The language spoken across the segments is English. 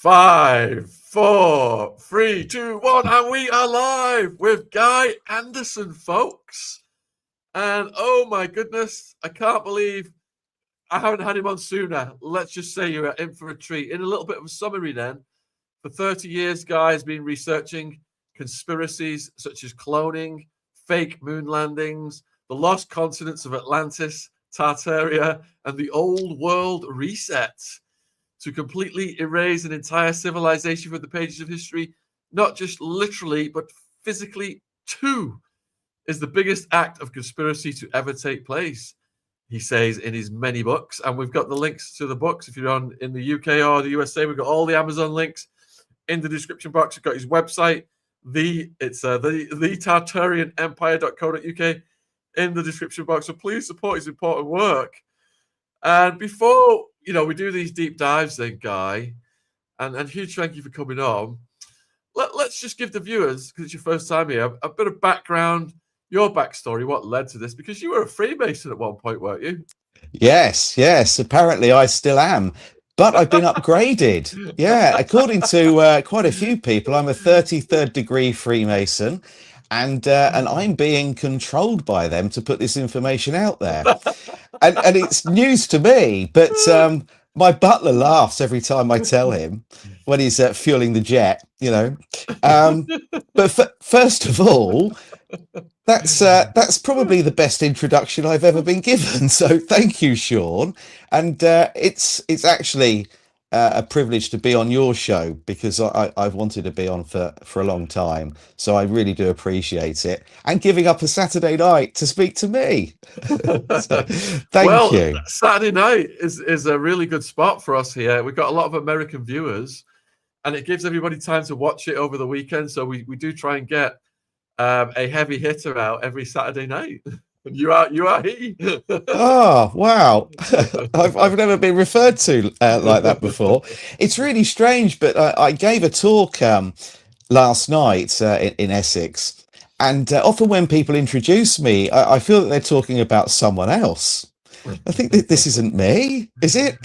5, 4, 3, 2, 1, and we are live with Guy Anderson, folks. And oh my goodness, I can't believe I haven't had him on sooner. Let's just say you're in for a treat. In a little bit of a summary then, for 30 years, Guy has been researching conspiracies such as cloning, fake moon landings, the lost continents of Atlantis, Tartaria, and the old world reset, to completely erase an entire civilization from the pages of history, not just literally, but physically too, is the biggest act of conspiracy to ever take place, he says in his many books. And we've got the links to the books. If you're in the UK or the USA, we've got all the Amazon links in the description box. We've got his website, the tartarianempire.co.uk, in the description box. So please support his important work. And before we do these deep dives then, Guy, and huge thank you for coming on. Let's just give the viewers, because it's your first time here, a bit of background, your backstory, what led to this, because you were a Freemason at one point, weren't you? Yes. Apparently I still am, but I've been upgraded. Yeah, according to quite a few people, I'm a 33rd degree Freemason. And I'm being controlled by them to put this information out there. And it's news to me, but my butler laughs every time I tell him when he's fueling the jet, But first of all, that's probably the best introduction I've ever been given. So thank you, Shaun. And it's actually a privilege to be on your show, because I've wanted to be on for a long time. So I really do appreciate it, and giving up a Saturday night to speak to me. So, thank you. Saturday night is a really good spot for us here. We've got a lot of American viewers, and it gives everybody time to watch it over the weekend. So we do try and get a heavy hitter out every Saturday night. You are he. Oh, wow. I've never been referred to like that before. It's really strange, but I gave a talk last night in Essex, and often when people introduce me, I feel that they're talking about someone else. I think that this isn't me, is it?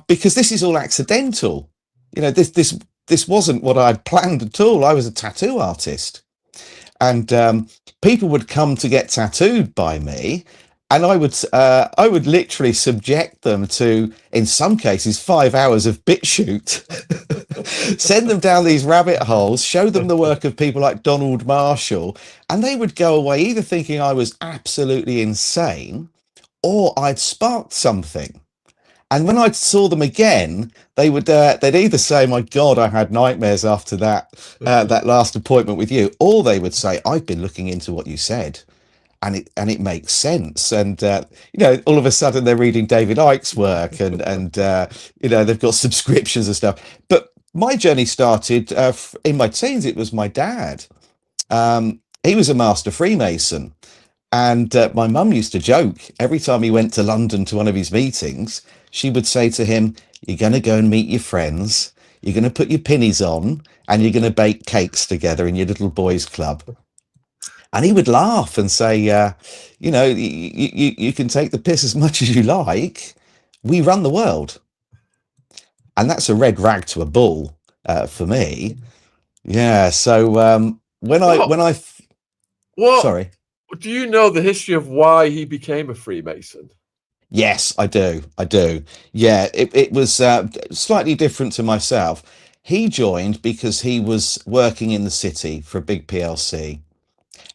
Because this is all accidental. This wasn't what I'd planned at all. I was a tattoo artist. And people would come to get tattooed by me, and I would literally subject them to, in some cases, 5 hours of bit shoot, send them down these rabbit holes, show them the work of people like Donald Marshall, and they would go away either thinking I was absolutely insane or I'd sparked something. And when I saw them again, they'd either say, "My God, I had nightmares after that last appointment with you," or they would say, "I've been looking into what you said, and it makes sense." And all of a sudden they're reading David Icke's work, and they've got subscriptions and stuff. But my journey started in my teens. It was my dad. He was a master Freemason. And my mum used to joke every time he went to London to one of his meetings. She would say to him, "You're going to go and meet your friends. You're going to put your pinnies on, and you're going to bake cakes together in your little boys' club." And he would laugh and say, you can take the piss as much as you like. We run the world. And that's a red rag to a bull for me. Yeah. So sorry. Do you know the history of why he became a Freemason? Yes, I do. Yeah, it was slightly different to myself. He joined because he was working in the city for a big PLC,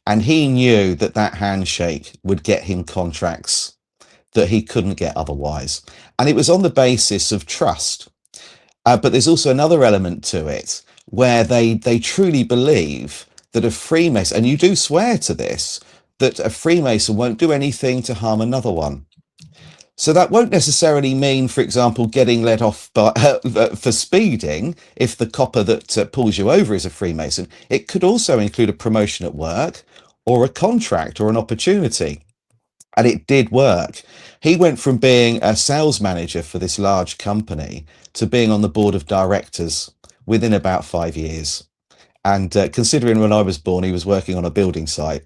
and he knew that handshake would get him contracts that he couldn't get otherwise. And it was on the basis of trust. But there's also another element to it where they truly believe that a Freemason, and you do swear to this, that a Freemason won't do anything to harm another one. So that won't necessarily mean, for example, getting let off for speeding if the copper that pulls you over is a Freemason. It could also include a promotion at work, or a contract, or an opportunity. And it did work. He went from being a sales manager for this large company to being on the board of directors within about 5 years. And considering when I was born, he was working on a building site.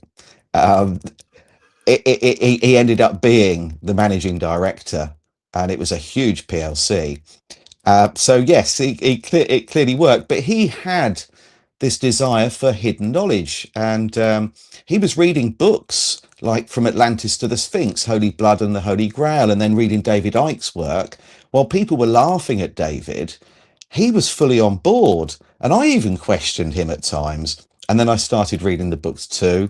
He ended up being the managing director, and it was a huge PLC. So yes, it clearly worked, but he had this desire for hidden knowledge, and he was reading books like From Atlantis to the Sphinx, Holy Blood and the Holy Grail, and then reading David Icke's work. While people were laughing at David, he was fully on board, and I even questioned him at times. And then I started reading the books too.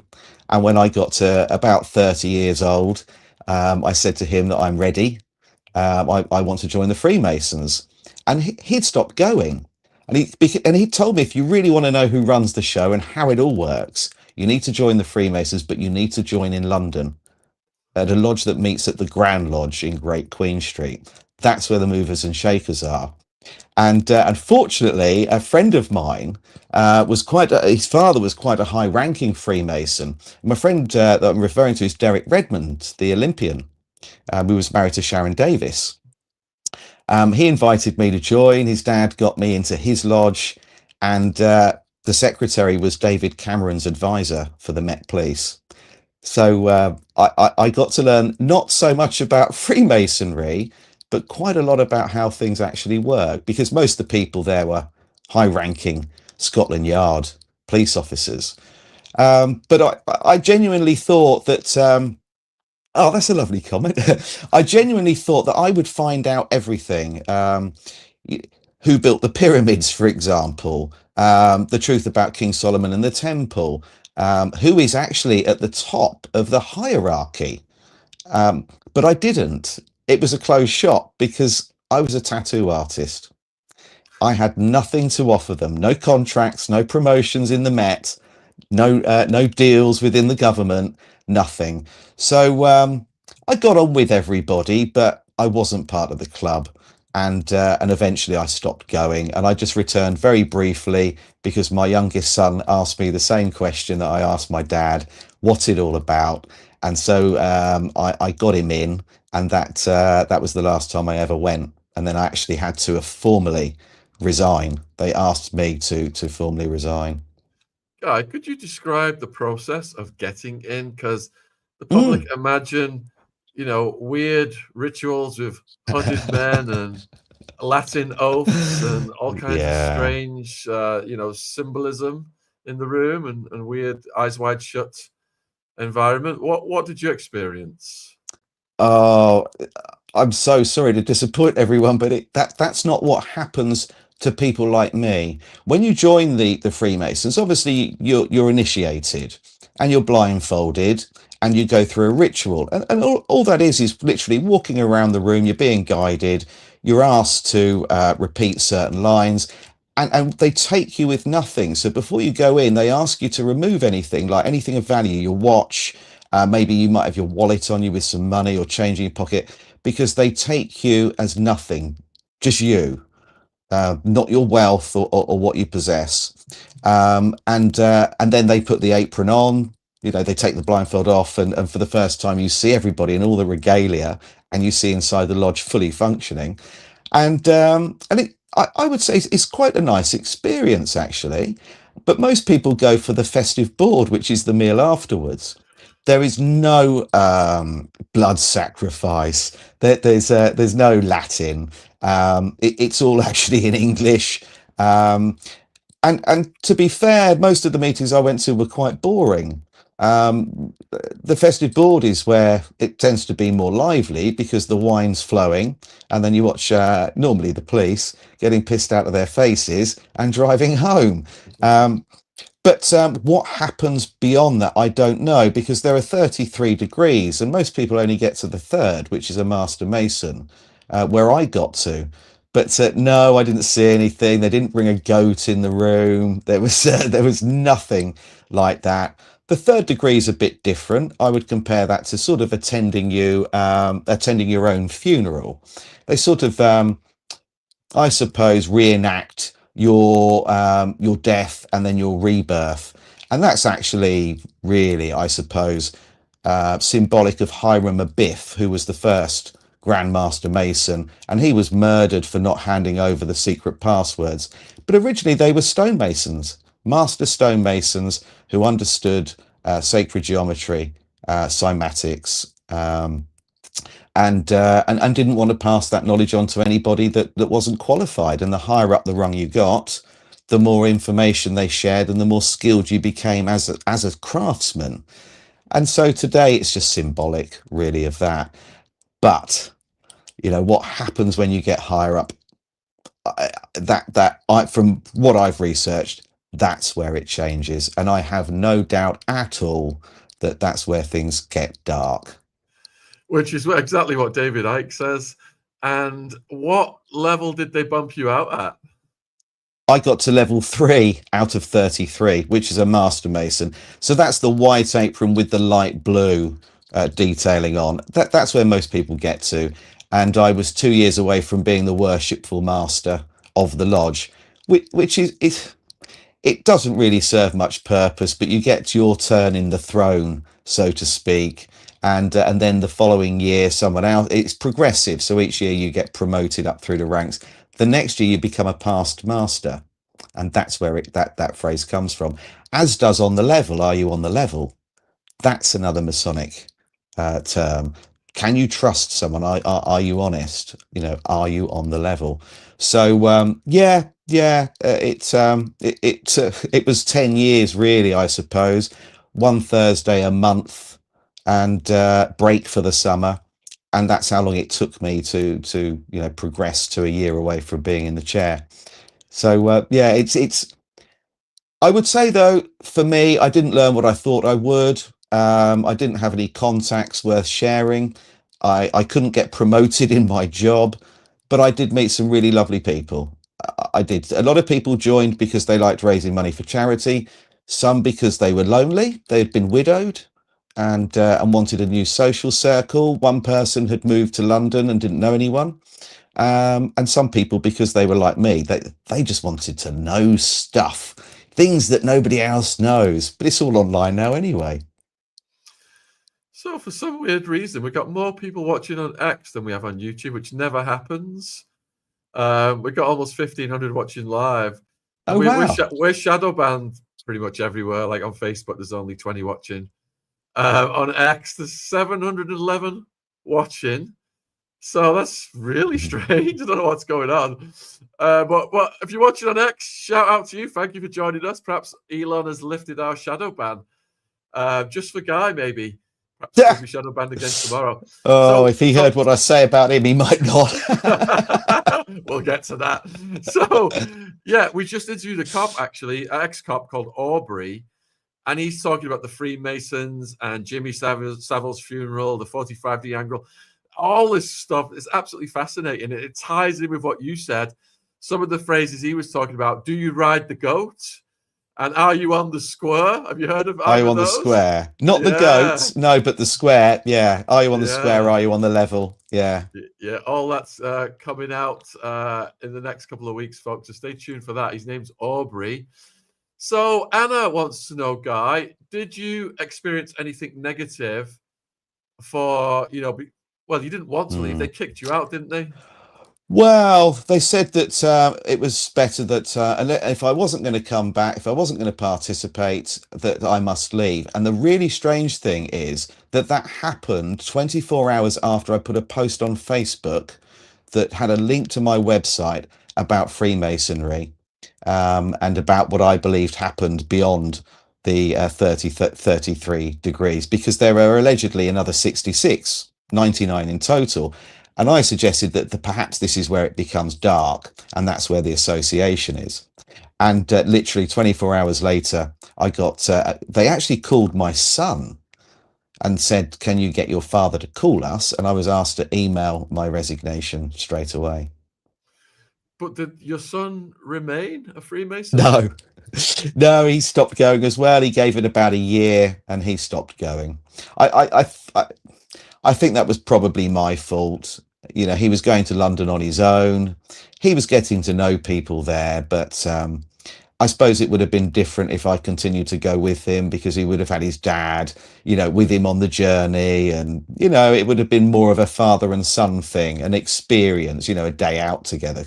And when I got to about 30 years old, I said to him that I'm ready. I want to join the Freemasons. And he'd stopped going. And he told me, if you really want to know who runs the show and how it all works, you need to join the Freemasons, but you need to join in London at a lodge that meets at the Grand Lodge in Great Queen Street. That's where the movers and shakers are. And unfortunately, a friend of mine his father was quite a high ranking Freemason. My friend that I'm referring to is Derek Redmond, the Olympian, who was married to Sharon Davis. He invited me to join. His dad got me into his lodge, and the secretary was David Cameron's advisor for the Met Police. So I got to learn not so much about Freemasonry, but quite a lot about how things actually work, because most of the people there were high-ranking Scotland Yard police officers. But I genuinely thought that oh, that's a lovely comment. I genuinely thought that I would find out everything. Who built the pyramids, for example, the truth about King Solomon and the temple, who is actually at the top of the hierarchy. But I didn't. It was a closed shop because I was a tattoo artist. I had nothing to offer them. No contracts, no promotions in the Met, no deals within the government, nothing. So I got on with everybody, but I wasn't part of the club. And eventually I stopped going, and I just returned very briefly because my youngest son asked me the same question that I asked my dad, what's it all about? And so I got him in, and that was the last time I ever went. And then I actually had to formally resign. They asked me to formally resign. Guy, could you describe the process of getting in? Because the public Mm. imagine, weird rituals with hooded men and Latin oaths and all kinds of Yeah. strange, symbolism in the room and weird eyes wide shut environment. What did you experience? Oh, I'm so sorry to disappoint everyone, but that's not what happens to people like me. When you join the Freemasons, obviously you're initiated and you're blindfolded and you go through a ritual. And all that is literally walking around the room, you're being guided, you're asked to repeat certain lines. And they take you with nothing. So before you go in, they ask you to remove anything, like anything of value, your watch, maybe you might have your wallet on you with some money or change in your pocket, because they take you as nothing, just you, not your wealth or what you possess. And then they put the apron on. They take the blindfold off, and for the first time, you see everybody in all the regalia, and you see inside the lodge fully functioning. And I would say it's quite a nice experience actually, but most people go for the festive board, which is the meal afterwards. There is no blood sacrifice. There's no Latin. It's all actually in English. And to be fair, most of the meetings I went to were quite boring. The festive board is where it tends to be more lively because the wine's flowing, and then you watch normally the police getting pissed out of their faces and driving home. But what happens beyond that, I don't know, because there are 33 degrees, and most people only get to the third, which is a Master Mason, where I got to. But no, I didn't see anything. They didn't bring a goat in the room. There was nothing like that. The third degree is a bit different. I would compare that to sort of attending your own funeral. They sort of I suppose, reenact your death and then your rebirth, and that's actually really, I suppose, symbolic of Hiram Abiff, who was the first Grand Master Mason, and he was murdered for not handing over the secret passwords. But originally, they were stonemasons, master stonemasons who understood sacred geometry, cymatics. and didn't want to pass that knowledge on to anybody that wasn't qualified. And the higher up the rung you got, the more information they shared, and the more skilled you became as a craftsman. And so today it's just symbolic, really, of that. But what happens when you get higher up? From what I've researched, that's where it changes, and I have no doubt at all that that's where things get dark. Which is exactly what David Icke says. And what level did they bump you out at? I got to level 3 out of 33, which is a master mason. So that's the white apron with the light blue detailing on. That's where most people get to. And I was 2 years away from being the worshipful master of the lodge, which is it doesn't really serve much purpose, but you get your turn in the throne, so to speak. And then the following year, someone else. It's progressive, so each year you get promoted up through the ranks. The next year you become a past master, and that's where that phrase comes from. As does on the level. Are you on the level? That's another Masonic term. Can you trust someone? Are you honest? Are you on the level? So it was 10 years really, I suppose. One Thursday a month, and break for the summer, and that's how long it took me to progress to a year away from being in the chair. So it's I would say, though, for me, I didn't learn what I thought I would. I didn't have any contacts worth sharing. I couldn't get promoted in my job, but I did meet some really lovely people. I did. A lot of people joined because they liked raising money for charity. Some because they were lonely. They had been widowed and wanted a new social circle. One person had moved to London and didn't know anyone. And some people because they were like me. They just wanted to know stuff, things that nobody else knows. But it's all online now anyway. So for some weird reason, we've got more people watching on X than we have on YouTube, which never happens. We've got almost 1,500 watching live. Oh, wow. We're shadow banned pretty much everywhere. Like on Facebook, there's only 20 watching. On X, there's 711 watching. So that's really strange. I don't know what's going on. But if you're watching on X, shout out to you. Thank you for joining us. Perhaps Elon has lifted our shadow ban. Just for Guy, maybe. Perhaps he'll be shadow banned again tomorrow. Oh, if he heard what I say about him, he might not. We'll get to that. So, yeah, we just interviewed a cop, actually, an ex-cop called Aubrey, and he's talking about the Freemasons and Jimmy Savile's funeral, the 45D angle. All this stuff is absolutely fascinating. It ties in with what you said. Some of the phrases he was talking about. Do you ride the goat? And are you on the square? Have you heard of? Are you on the square? Not the goat, no, but the square. Yeah. Are you on the square? Are you on the level? Yeah. Yeah. All that's coming out in the next couple of weeks, folks. So stay tuned for that. His name's Aubrey. So Anna wants to know, Guy, did you experience anything negative for well, you didn't want to leave. They kicked you out, didn't they? Well, they said that it was better that if I wasn't going to come back, if I wasn't going to participate, that I must leave. And the really strange thing is that happened 24 hours after I put a post on Facebook that had a link to my website about Freemasonry and about what I believed happened beyond the 33 degrees, because there are allegedly another 66, 99 in total. And I suggested that perhaps this is where it becomes dark, and that's where the association is. And literally 24 hours later, I got, they actually called my son and said, can you get your father to call us? And I was asked to email my resignation straight away. But did your son remain a Freemason? No, no, he stopped going as well. He gave it about a year and he stopped going. I think that was probably my fault. He was going to London on his own. He was getting to know people there, but I suppose it would have been different if I continued to go with him, because he would have had his dad, with him on the journey. And, it would have been more of a father and son thing, an experience, a day out together.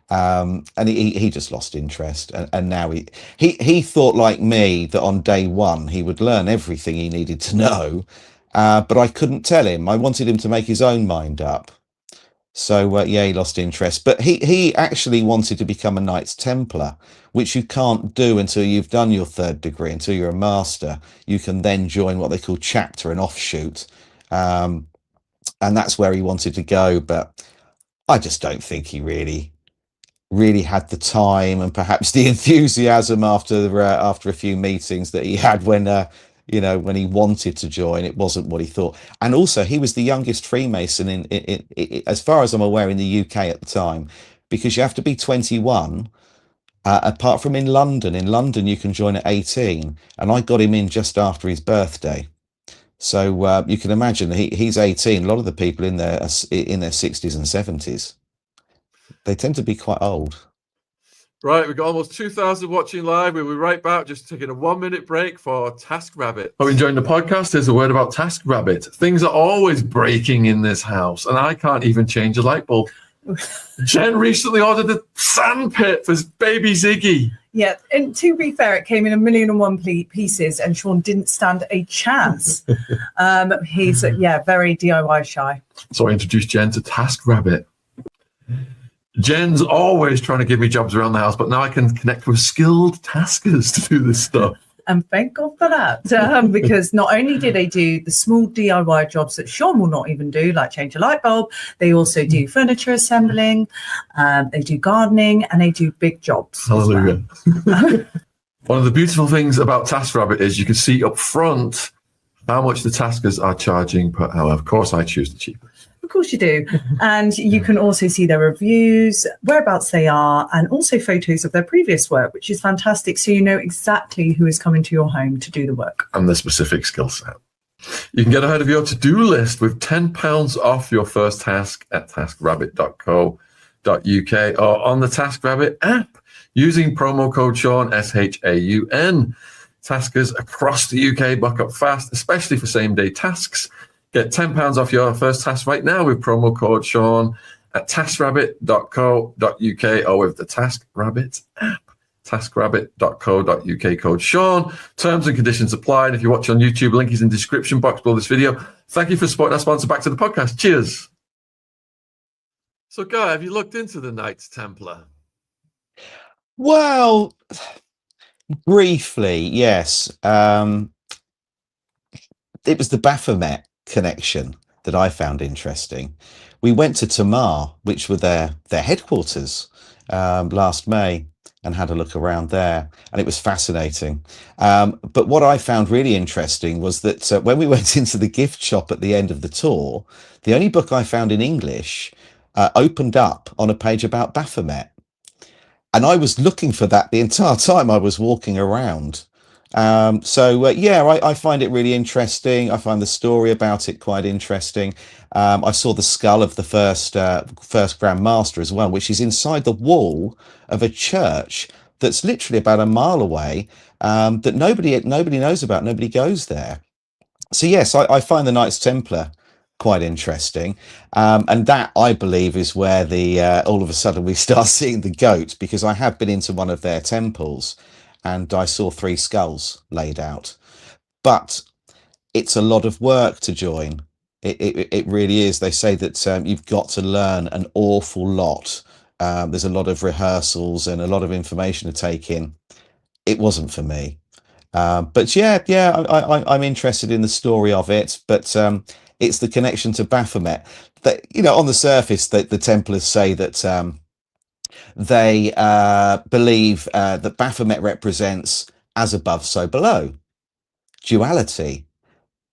And he just lost interest. And now he thought, like me, that on day one, he would learn everything he needed to know. but I couldn't tell him. I wanted him to make his own mind up. So yeah, he lost interest. But he actually wanted to become a Knights Templar, which you can't do until you've done your 3rd degree, until you're a master. You can then join what they call chapter and offshoot. And that's where he wanted to go. But I just don't think he really had the time and perhaps the enthusiasm after a few meetings that he had when when he wanted to join. It wasn't what he thought. And also, he was the youngest Freemason in as far as I'm aware, in the UK at the time, because you have to be 21. Apart from in London you can join at 18, and I got him in just after his birthday. So you can imagine he's 18. A lot of the people in their 60s and 70s, they tend to be quite old. Right, we've got almost 2,000 watching live. We'll be right back, just taking a 1-minute break for TaskRabbit. Hope you're enjoying the podcast. Here's a word about TaskRabbit. Things are always breaking in this house, and I can't even change a light bulb. Jen recently ordered a sandpit for baby Ziggy. Yeah, and to be fair, it came in 1,000,001 pieces, and Shaun didn't stand a chance. He's very DIY shy. So I introduced Jen to TaskRabbit. Jen's always trying to give me jobs around the house, but now I can connect with skilled taskers to do this stuff. And thank God for that, because not only do they do the small DIY jobs that Shaun will not even do, like change a light bulb, they also do furniture assembling, they do gardening, and they do big jobs. Hallelujah. One of the beautiful things about TaskRabbit is you can see up front how much the taskers are charging per hour. Of course, I choose the cheapest. Of course you do. And you can also see their reviews, whereabouts they are, and also photos of their previous work, which is fantastic. So you know exactly who is coming to your home to do the work. And the specific skill set. You can get ahead of your to-do list with £10 off your first task at taskrabbit.co.uk or on the TaskRabbit app using promo code Shaun, SHAUN. Taskers across the UK buck up fast, especially for same-day tasks. Get £10 off your first task right now with promo code Shaun at taskrabbit.co.uk or with the TaskRabbit app. taskrabbit.co.uk code Shaun. Terms and conditions apply. And if you watch on YouTube, link is in the description box below this video. Thank you for supporting our sponsor. Back to the podcast. Cheers. So, Guy, have you looked into the Knights Templar? Well, briefly, yes. It was the Baphomet connection that I found interesting. We went to Tamar, which were their headquarters, last May, and had a look around there, and it was fascinating. But what I found really interesting was that when we went into the gift shop at the end of the tour, the only book I found in English opened up on a page about Baphomet. And I was looking for that the entire time I was walking around. I find it really interesting. I find the story about it quite interesting. I saw the skull of the first Grand Master as well, which is inside the wall of a church that's literally about a mile away, that nobody knows about. Nobody goes there. So yes, I find the Knights Templar quite interesting, and that, I believe, is where the all of a sudden we start seeing the goat, because I have been into one of their temples and I saw 3 skulls laid out. But it's a lot of work to join. It really is. They say that you've got to learn an awful lot. There's a lot of rehearsals and a lot of information to take in. It wasn't for me. But I'm interested in the story of it. But it's the connection to Baphomet that, on the surface, that the Templars say that they believe that Baphomet represents as above, so below, duality.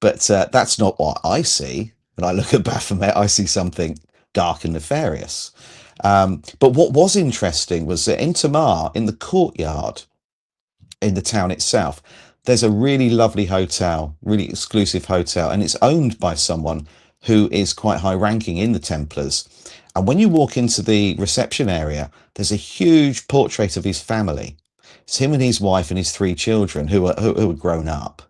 But that's not what I see. When I look at Baphomet, I see something dark and nefarious. But what was interesting was that in Tamar, in the courtyard, in the town itself, there's a really lovely hotel, really exclusive hotel, and it's owned by someone who is quite high ranking in the Templars. And when you walk into the reception area, there's a huge portrait of his family. It's him and his wife and his 3 children who are grown up,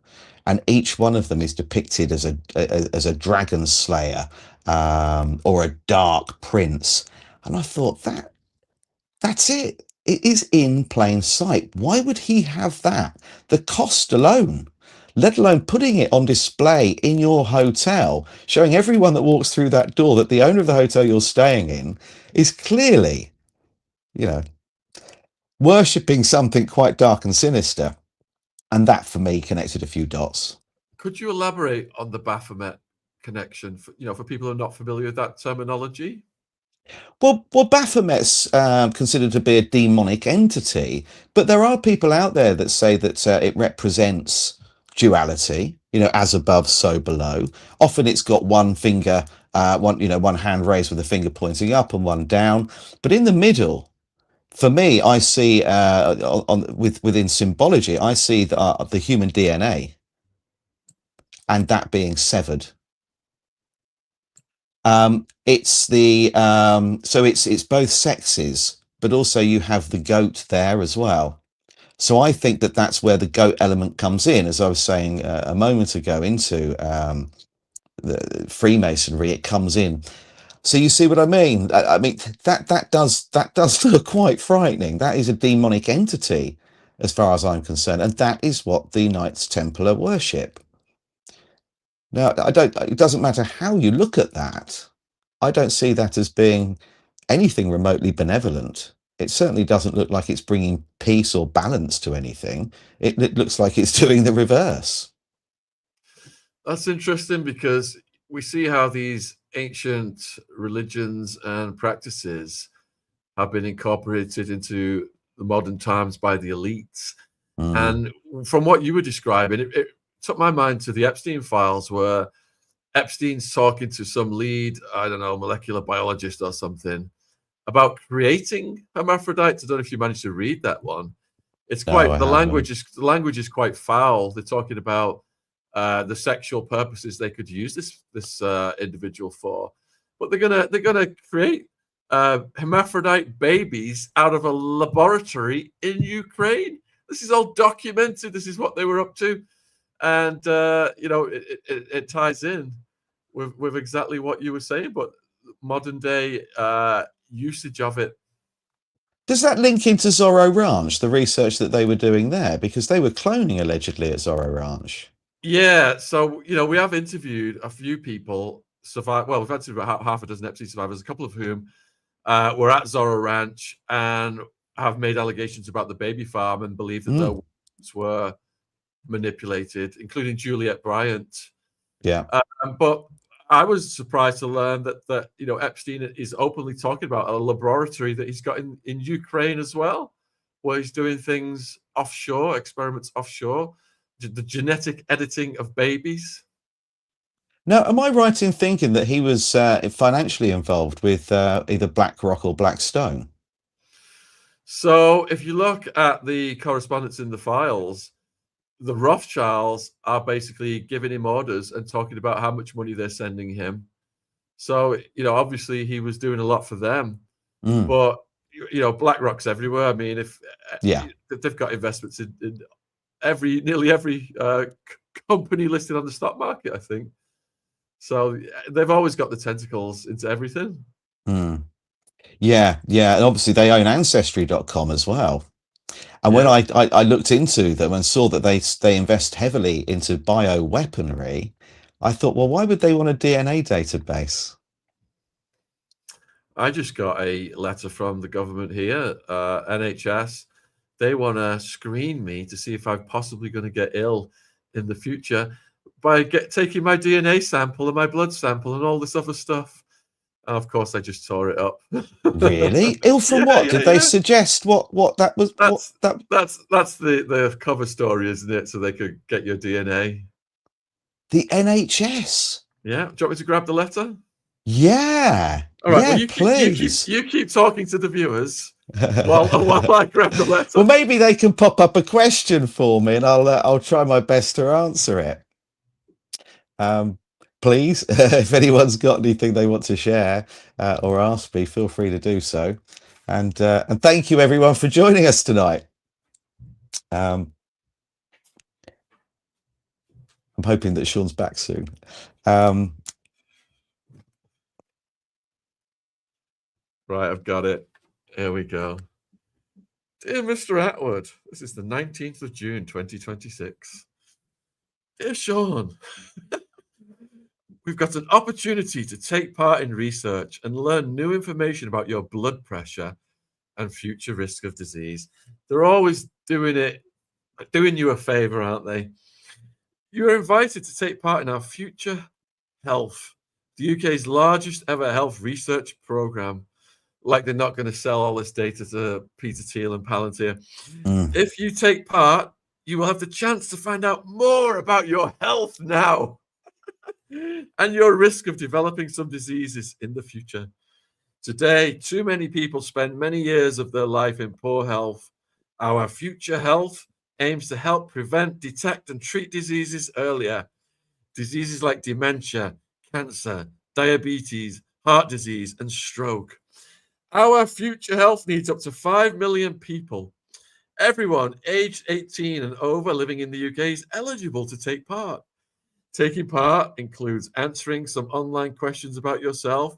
and each one of them is depicted as a dragon slayer, or a dark prince. And I thought, that's it. It is in plain sight. Why would he have that? The cost alone. let alone putting it on display in your hotel, showing everyone that walks through that door that the owner of the hotel you're staying in is clearly, you know, worshipping something quite dark and sinister. And that, for me, connected a few dots. Could you elaborate on the Baphomet connection, for people who are not familiar with that terminology? Well, Baphomet's considered to be a demonic entity, but there are people out there that say that it represents duality, as above, so below. Often it's got one finger, one hand raised with a finger pointing up and one down. But in the middle, for me, I see within symbology, I see the human DNA and that being severed. It's it's both sexes, but also you have the goat there as well. So I think that that's where the goat element comes in, as I was saying a moment ago, into the Freemasonry. It comes in. So you see what I mean? I mean that does look quite frightening. That is a demonic entity, as far as I'm concerned, and that is what the Knights Templar worship. Now, it doesn't matter how you look at that. I don't see that as being anything remotely benevolent. It certainly doesn't look like it's bringing peace or balance to anything. It looks like it's doing the reverse. That's interesting, because we see how these ancient religions and practices have been incorporated into the modern times by the elites. And from what you were describing, it took my mind to the Epstein files, where Epstein's talking to some lead, I don't know, molecular biologist or something, about creating hermaphrodites. I don't know if you managed to read that one. It's No, quite I the haven't. language is quite foul. They're talking about the sexual purposes they could use this individual for, but they're gonna create hermaphrodite babies out of a laboratory in Ukraine. This is all documented. This is what they were up to, and it ties in with exactly what you were saying, but modern day usage of it. Does that link into Zorro Ranch, the research that they were doing there? Because they were cloning allegedly at Zorro Ranch. Yeah, so we have interviewed a few people survive. Well, we've had about half a dozen Epstein survivors, a couple of whom were at Zorro Ranch and have made allegations about the baby farm and believe that their words were manipulated, including Juliet Bryant. Yeah. But I was surprised to learn that Epstein is openly talking about a laboratory that he's got in Ukraine as well, where he's doing things offshore, experiments offshore, the genetic editing of babies. Now, am I right in thinking that he was financially involved with either BlackRock or Blackstone? So if you look at the correspondence in the files, the Rothschilds are basically giving him orders and talking about how much money they're sending him. So, obviously he was doing a lot for them, but BlackRock's everywhere. I mean, if they've got investments in nearly every company listed on the stock market, I think. So they've always got the tentacles into everything. Yeah, and obviously they own Ancestry.com as well. And when I looked into them and saw that they invest heavily into bioweaponry, I thought, well, why would they want a DNA database? I just got a letter from the government here, NHS. They want to screen me to see if I'm possibly going to get ill in the future by taking my DNA sample and my blood sample and all this other stuff. And of course, I just tore it up. Really? Ill from what? Did they suggest what that was? That's the cover story, isn't it? So they could get your DNA. The NHS. Yeah. Do you want me to grab the letter? Yeah. All right. Yeah, Well, you keep talking to the viewers while I grab the letter. Well, maybe they can pop up a question for me, and I'll try my best to answer it. Please, if anyone's got anything they want to share or ask me, feel free to do so. And thank you everyone for joining us tonight. I'm hoping that Shaun's back soon. Right, I've got it. Here we go. Dear Mr. Atwood, this is the 19th of June, 2026. Dear Shaun, we've got an opportunity to take part in research and learn new information about your blood pressure and future risk of disease. They're always doing you a favor, aren't they? You are invited to take part in our Future Health, the UK's largest ever health research program. Like they're not going to sell all this data to Peter Thiel and Palantir. If you take part, you will have the chance to find out more about your health now and your risk of developing some diseases in the future. Today, too many people spend many years of their life in poor health. Our Future Health aims to help prevent, detect, and treat diseases earlier. Diseases like dementia, cancer, diabetes, heart disease, and stroke. Our Future Health needs up to 5 million people. Everyone aged 18 and over living in the UK is eligible to take part. Taking part includes answering some online questions about yourself,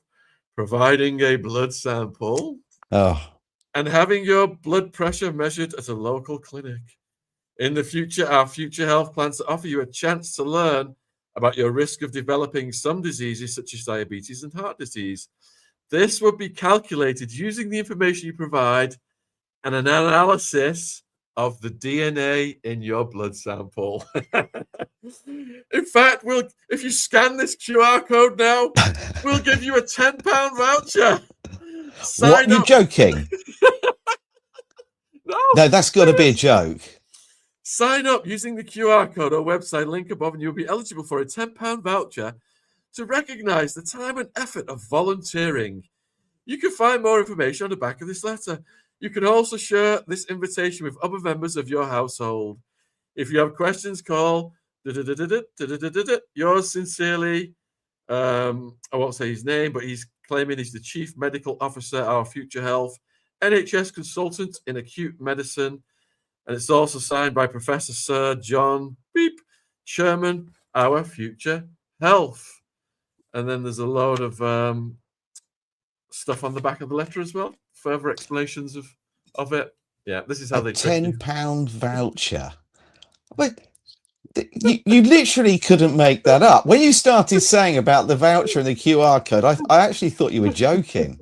providing a blood sample, and having your blood pressure measured at a local clinic. In the future, our Future Health plans to offer you a chance to learn about your risk of developing some diseases such as diabetes and heart disease. This would be calculated using the information you provide and an analysis of the DNA in your blood sample. In fact, if you scan this QR code now, we'll give you a £10 voucher. What? You're joking? No, that's got to be a joke. Sign up using the QR code or website link above, and you'll be eligible for a £10 voucher to recognize the time and effort of volunteering. You can find more information on the back of this letter. You can also share this invitation with other members of your household. If you have questions, call yours sincerely. I won't say his name, but he's claiming he's the Chief Medical Officer at our Future Health, NHS consultant in acute medicine. And it's also signed by Professor Sir John Beep, Chairman, our Future Health. And then there's a load of stuff on the back of the letter as well. Further explanations of it. Yeah, this is how they £10 voucher. But you literally couldn't make that up. When you started saying about the voucher and the QR code, I actually thought you were joking.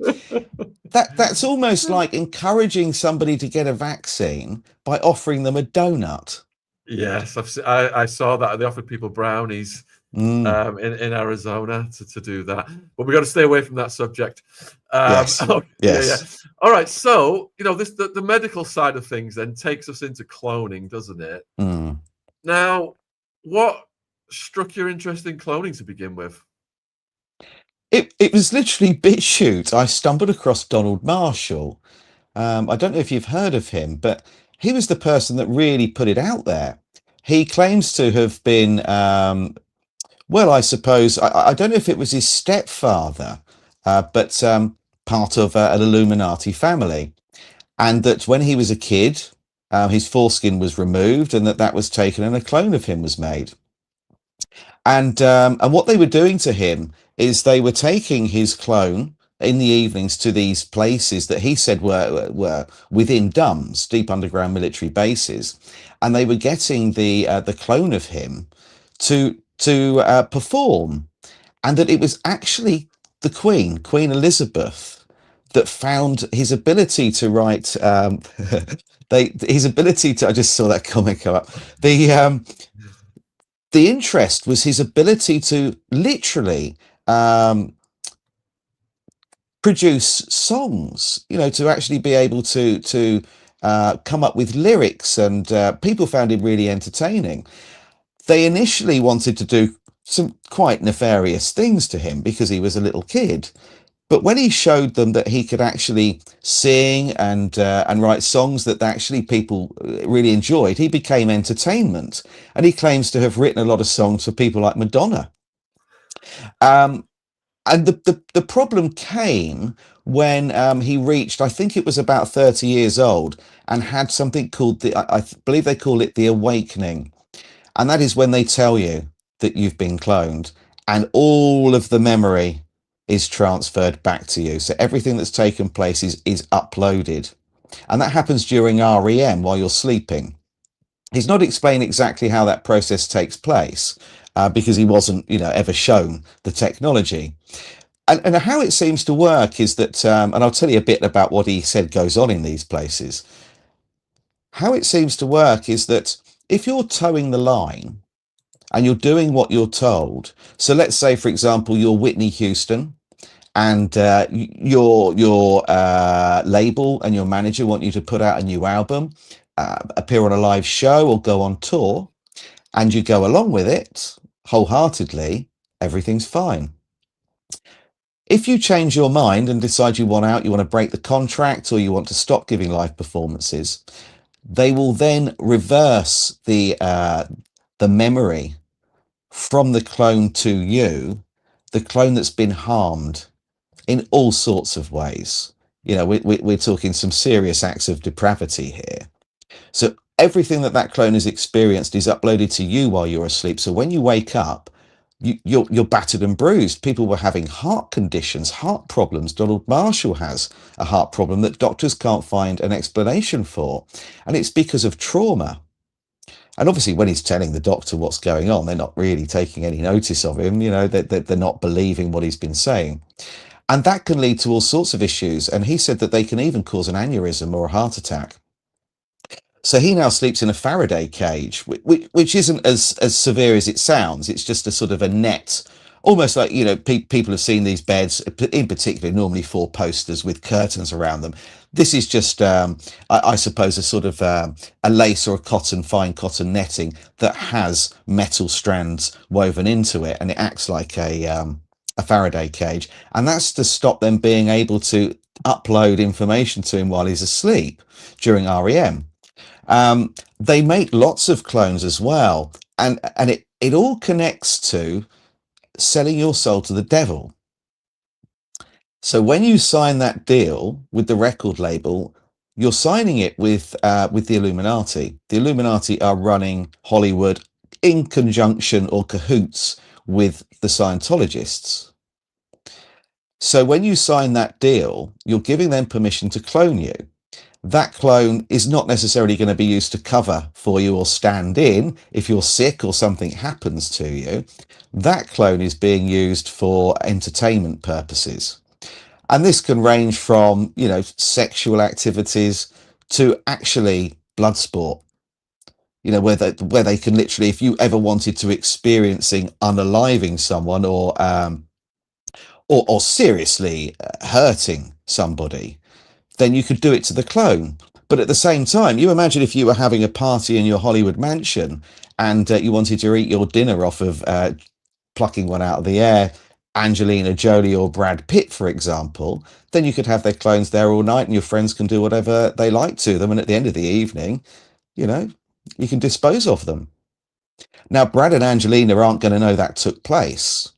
That's almost like encouraging somebody to get a vaccine by offering them a donut. Yes, I saw that. They offered people brownies in Arizona to do that. But we got to stay away from that subject. Yes. Yeah. All right. So, the medical side of things then takes us into cloning, doesn't it? Now, what struck your interest in cloning to begin with? It was literally BitChute. I stumbled across Donald Marshall. I don't know if you've heard of him, but he was the person that really put it out there. He claims to have been, well, I suppose, I don't know if it was his stepfather, but part of an Illuminati family. And that when he was a kid, his foreskin was removed and that was taken and a clone of him was made. And what they were doing to him is they were taking his clone in the evenings to these places that he said were within DUMBs, deep underground military bases, and they were getting the clone of him to perform, and that it was actually the Queen Elizabeth that found his ability to write. His ability to. I just saw that comic come up. The interest was his ability to literally produce songs, to actually be able to come up with lyrics, and people found him really entertaining. They initially wanted to do some quite nefarious things to him because he was a little kid. But when he showed them that he could actually sing and write songs that actually people really enjoyed, he became entertainment. And he claims to have written a lot of songs for people like Madonna. And the problem came when he reached, I think it was about 30 years old, and had something called I believe they call it the awakening. And that is when they tell you that you've been cloned and all of the memory is transferred back to you. So everything that's taken place is uploaded. And that happens during REM while you're sleeping. He's not explained exactly how that process takes place because he wasn't, ever shown the technology. And how it seems to work is that, and I'll tell you a bit about what he said goes on in these places. How it seems to work is that if you're towing the line and you're doing what you're told, so let's say, for example, you're Whitney Houston and your label and your manager want you to put out a new album, appear on a live show or go on tour, and you go along with it wholeheartedly, everything's fine. If you change your mind and decide you want out, you want to break the contract, or you want to stop giving live performances, they will then reverse the memory from the clone to you, the clone that's been harmed in all sorts of ways. We're talking some serious acts of depravity here. So everything that clone has experienced is uploaded to you while you're asleep. So when you wake up, you're battered and bruised. People were having heart conditions, heart problems. Donald Marshall has a heart problem that doctors can't find an explanation for. And it's because of trauma. And obviously, when he's telling the doctor what's going on, they're not really taking any notice of him. They're not believing what he's been saying. And that can lead to all sorts of issues. And he said that they can even cause an aneurysm or a heart attack. So he now sleeps in a Faraday cage, which isn't as severe as it sounds. It's just a sort of a net, almost like, people have seen these beds, in particular, normally 4 posters with curtains around them. This is just, I suppose, a sort of a lace or a fine cotton netting that has metal strands woven into it, and it acts like a Faraday cage. And that's to stop them being able to upload information to him while he's asleep during REM. They make lots of clones as well, and it all connects to selling your soul to the devil. So when you sign that deal with the record label, you're signing it with the Illuminati. The Illuminati are running Hollywood in conjunction or cahoots with the Scientologists. So when you sign that deal, you're giving them permission to clone you. That clone is not necessarily going to be used to cover for you or stand in if you're sick or something happens to you. That clone is being used for entertainment purposes. And this can range from, sexual activities to actually blood sport, where they can literally, if you ever wanted to experiencing unaliving someone or seriously hurting somebody, then you could do it to the clone. But at the same time, you imagine if you were having a party in your Hollywood mansion and you wanted to eat your dinner off of plucking one out of the air, Angelina Jolie or Brad Pitt, for example, then you could have their clones there all night and your friends can do whatever they like to them. And at the end of the evening, you can dispose of them. Now, Brad and Angelina aren't going to know that took place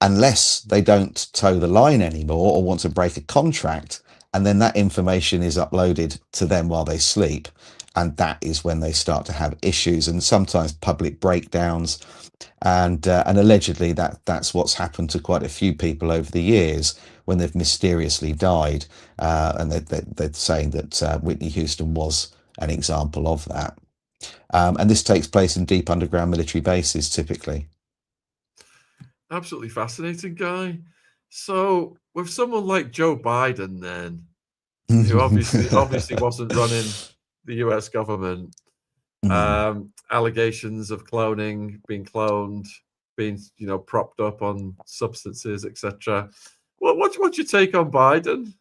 unless they don't toe the line anymore or want to break a contract. And then that information is uploaded to them while they sleep. And that is when they start to have issues and sometimes public breakdowns. And allegedly that's what's happened to quite a few people over the years when they've mysteriously died. And they're saying that Whitney Houston was an example of that. And this takes place in deep underground military bases, typically. Absolutely fascinating, Guy. So with someone like Joe Biden, then, who obviously wasn't running the US government, allegations of cloning, being cloned, being propped up on substances, etc. What's your take on Biden?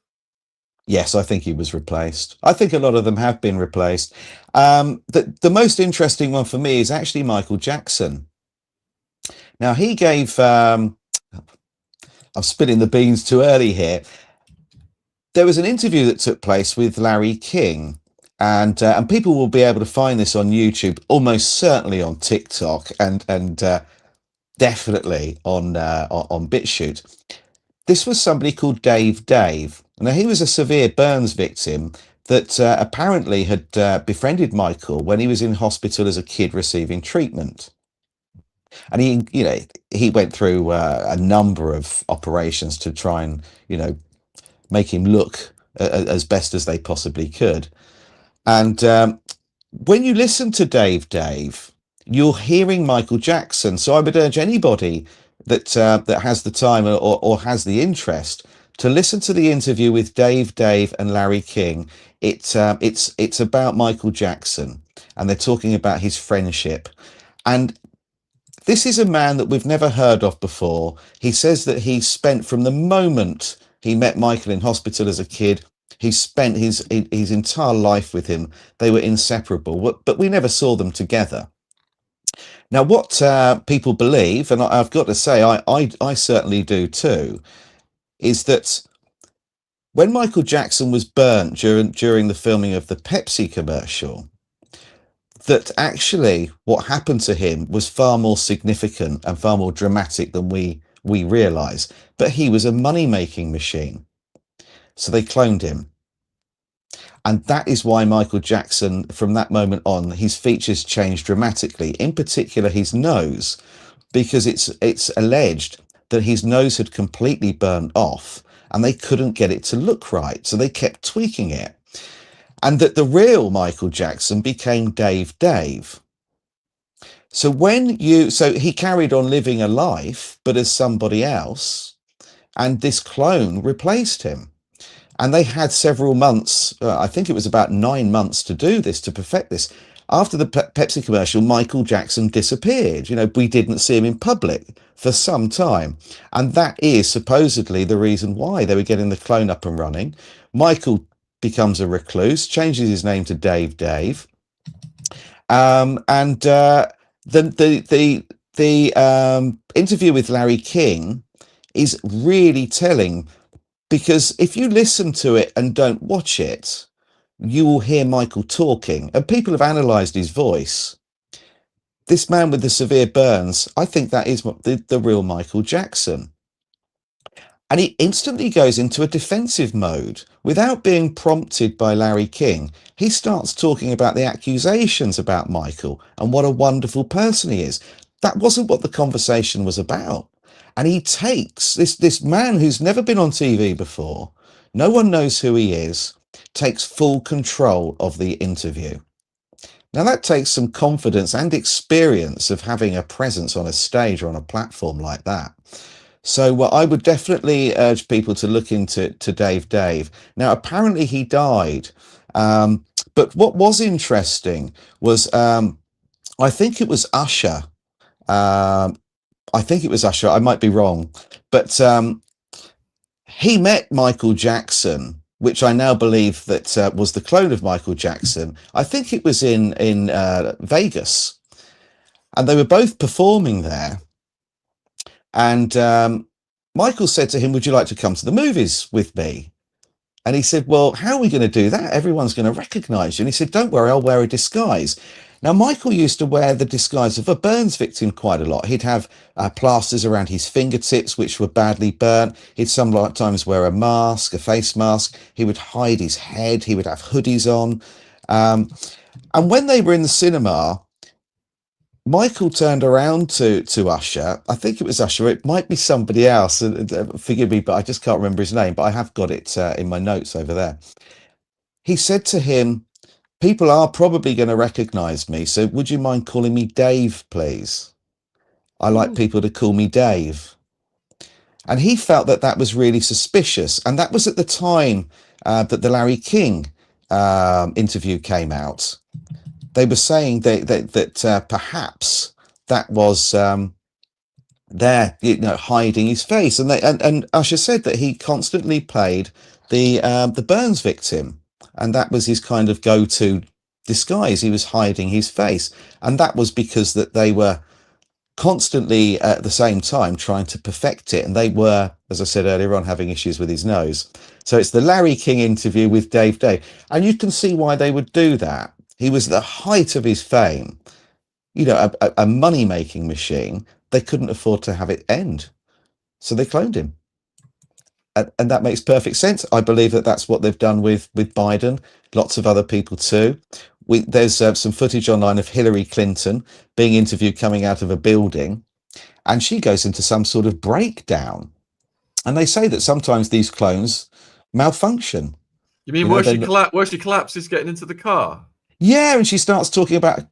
Yes, I think he was replaced. I think a lot of them have been replaced. The most interesting one for me is actually Michael Jackson. Now, he gave, I'm spilling the beans too early here. There was an interview that took place with Larry King, and people will be able to find this on YouTube, almost certainly on TikTok, and definitely on BitChute. This was somebody called Dave. Now, he was a severe burns victim that apparently had befriended Michael when he was in hospital as a kid receiving treatment. And he went through a number of operations to try and, make him look as best as they possibly could. And when you listen to Dave, you're hearing Michael Jackson. So I would urge anybody that that has the time or has the interest to listen to the interview with Dave, and Larry King. It's about Michael Jackson, and they're talking about his friendship. And this is a man that we've never heard of before. He says that he spent from the moment he met Michael in hospital as a kid, he spent his entire life with him. They were inseparable, but we never saw them together. Now, what people believe, and I've got to say, I certainly do too, is that when Michael Jackson was burnt during the filming of the Pepsi commercial, that actually what happened to him was far more significant and far more dramatic than we realize. But he was a money-making machine. So they cloned him. And that is why Michael Jackson, from that moment on, his features changed dramatically, in particular his nose, because it's alleged that his nose had completely burnt off and they couldn't get it to look right. So they kept tweaking it. And that the real Michael Jackson became Dave. So so he carried on living a life, but as somebody else, and this clone replaced him. And they had several months, I think it was about 9 months to do this, to perfect this. After the Pepsi commercial, Michael Jackson disappeared. We didn't see him in public for some time. And that is supposedly the reason why they were getting the clone up and running. Michael becomes a recluse, changes his name to Dave. And the interview with Larry King is really telling, because if you listen to it and don't watch it, you will hear Michael talking, and people have analysed his voice. This man with the severe burns, I think that is the real Michael Jackson. And he instantly goes into a defensive mode without being prompted by Larry King. He starts talking about the accusations about Michael and what a wonderful person he is. That wasn't what the conversation was about. And he takes this man who's never been on TV before, no one knows who he is, takes full control of the interview. Now that takes some confidence and experience of having a presence on a stage or on a platform like that. So I would definitely urge people to look into Dave. Now, apparently he died. But what was interesting was, I think it was Usher. I might be wrong. But he met Michael Jackson, which I now believe that was the clone of Michael Jackson. I think it was in Vegas. And they were both performing there. And Michael said to him, "Would you like to come to the movies with me?" And he said, "Well, how are we going to do that? Everyone's going to recognize you." And he said, "Don't worry, I'll wear a disguise." Now, Michael used to wear the disguise of a burns victim quite a lot. He'd have plasters around his fingertips, which were badly burnt. He'd sometimes wear a mask, a face mask. He would hide his head. He would have hoodies on. And when they were in the cinema, Michael turned around to Usher. I think it was Usher. It might be somebody else. Forgive me, but I just can't remember his name. But I have got it in my notes over there. He said to him, "People are probably going to recognize me. So would you mind calling me Dave, please? I like people to call me Dave." And he felt that that was really suspicious. And that was at the time that the Larry King interview came out. They were saying that perhaps that was there, hiding his face, and Usher said that he constantly played the burns victim, and that was his kind of go-to disguise. He was hiding his face, and that was because that they were constantly at the same time trying to perfect it, and they were, as I said earlier on, having issues with his nose. So it's the Larry King interview with Dave, and you can see why they would do that. He was at the height of his fame, a money-making machine. They couldn't afford to have it end. So they cloned him. And that makes perfect sense. I believe that that's what they've done with Biden, lots of other people too. There's some footage online of Hillary Clinton being interviewed coming out of a building, and she goes into some sort of breakdown. And they say that sometimes these clones malfunction. You mean where she collapses getting into the car? Yeah, and she starts talking about,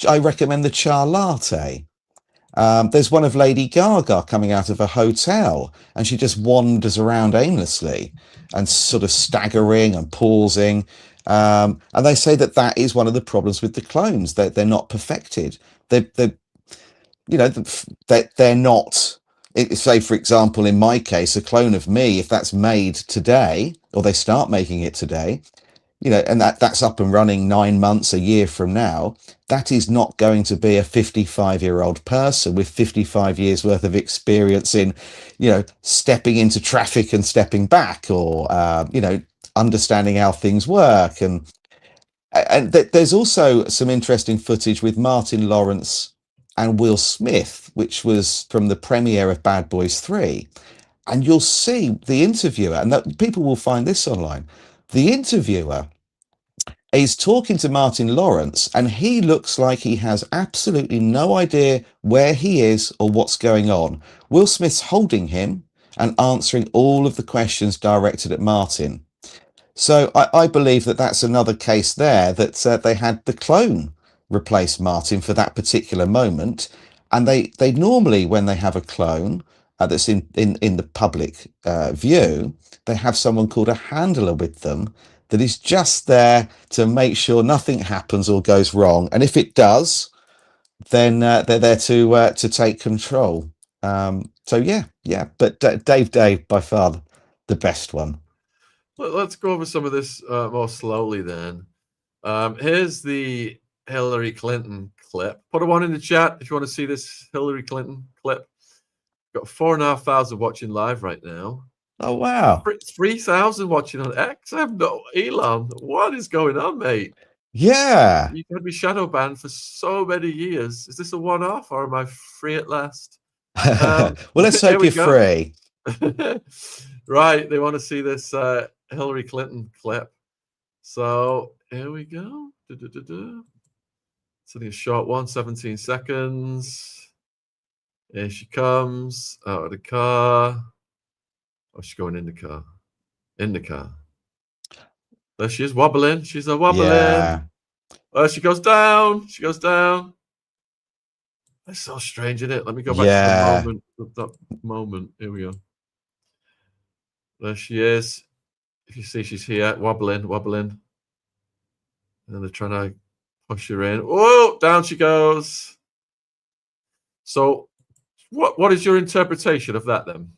I recommend the chai latte. There's one of Lady Gaga coming out of a hotel, and she just wanders around aimlessly and sort of staggering and pausing. And they say that that is one of the problems with the clones. They're not perfected. They're you know, they're not. Say, for example, in my case, a clone of me, if that's made today, or they start making it today, and that's up and running 9 months, a year from now, that is not going to be a 55-year-old person with 55 years worth of experience in, stepping into traffic and stepping back, or, understanding how things work. And there's also some interesting footage with Martin Lawrence and Will Smith, which was from the premiere of Bad Boys 3. And you'll see the interviewer, and that, people will find this online. The interviewer is talking to Martin Lawrence, and he looks like he has absolutely no idea where he is or what's going on. Will Smith's holding him and answering all of the questions directed at Martin. So I believe that that's another case there, that they had the clone replace Martin for that particular moment. And they normally, when they have a clone that's in the public view, they have someone called a handler with them that is just there to make sure nothing happens or goes wrong. And if it does, then they're there to take control. So yeah. But Dave, by far the best one. Let's go over some of this more slowly then. Here's the Hillary Clinton clip. Put a one in the chat if you want to see this Hillary Clinton clip. Got 4,500 watching live right now. Oh, wow. 3,000 watching on X. I have no Elon. What is going on, mate? Yeah. You can be shadow banned for so many years. Is this a one-off, or am I free at last? Well, let's hope you're free. Right, they want to see this Hillary Clinton clip. So here we go. It's only a short one, 17 seconds. Here she comes out of the car. Oh, she's going in the car. In the car. There she is, wobbling. She's a wobbling. Yeah. Oh, she goes down. She goes down. That's so strange, isn't it? Let me go back to the moment. That moment. Here we go. There she is. If you see, she's here, wobbling. And they're trying to push her in. Oh, down she goes. So, what is your interpretation of that then?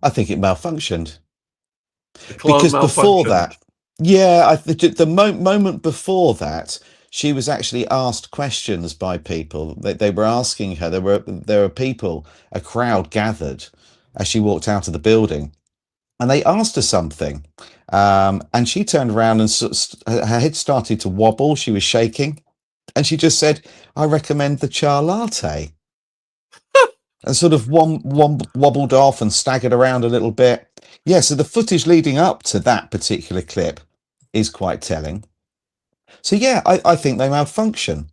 I think it malfunctioned. Because before that, the moment before that, she was actually asked questions by people. They were asking her. There were people, a crowd gathered as she walked out of the building, and they asked her something, and she turned around and her head started to wobble. She was shaking, and she just said, "I recommend the chai latte," and sort of wobbled off and staggered around a little bit. Yeah, so the footage leading up to that particular clip is quite telling. So yeah, I think they malfunction.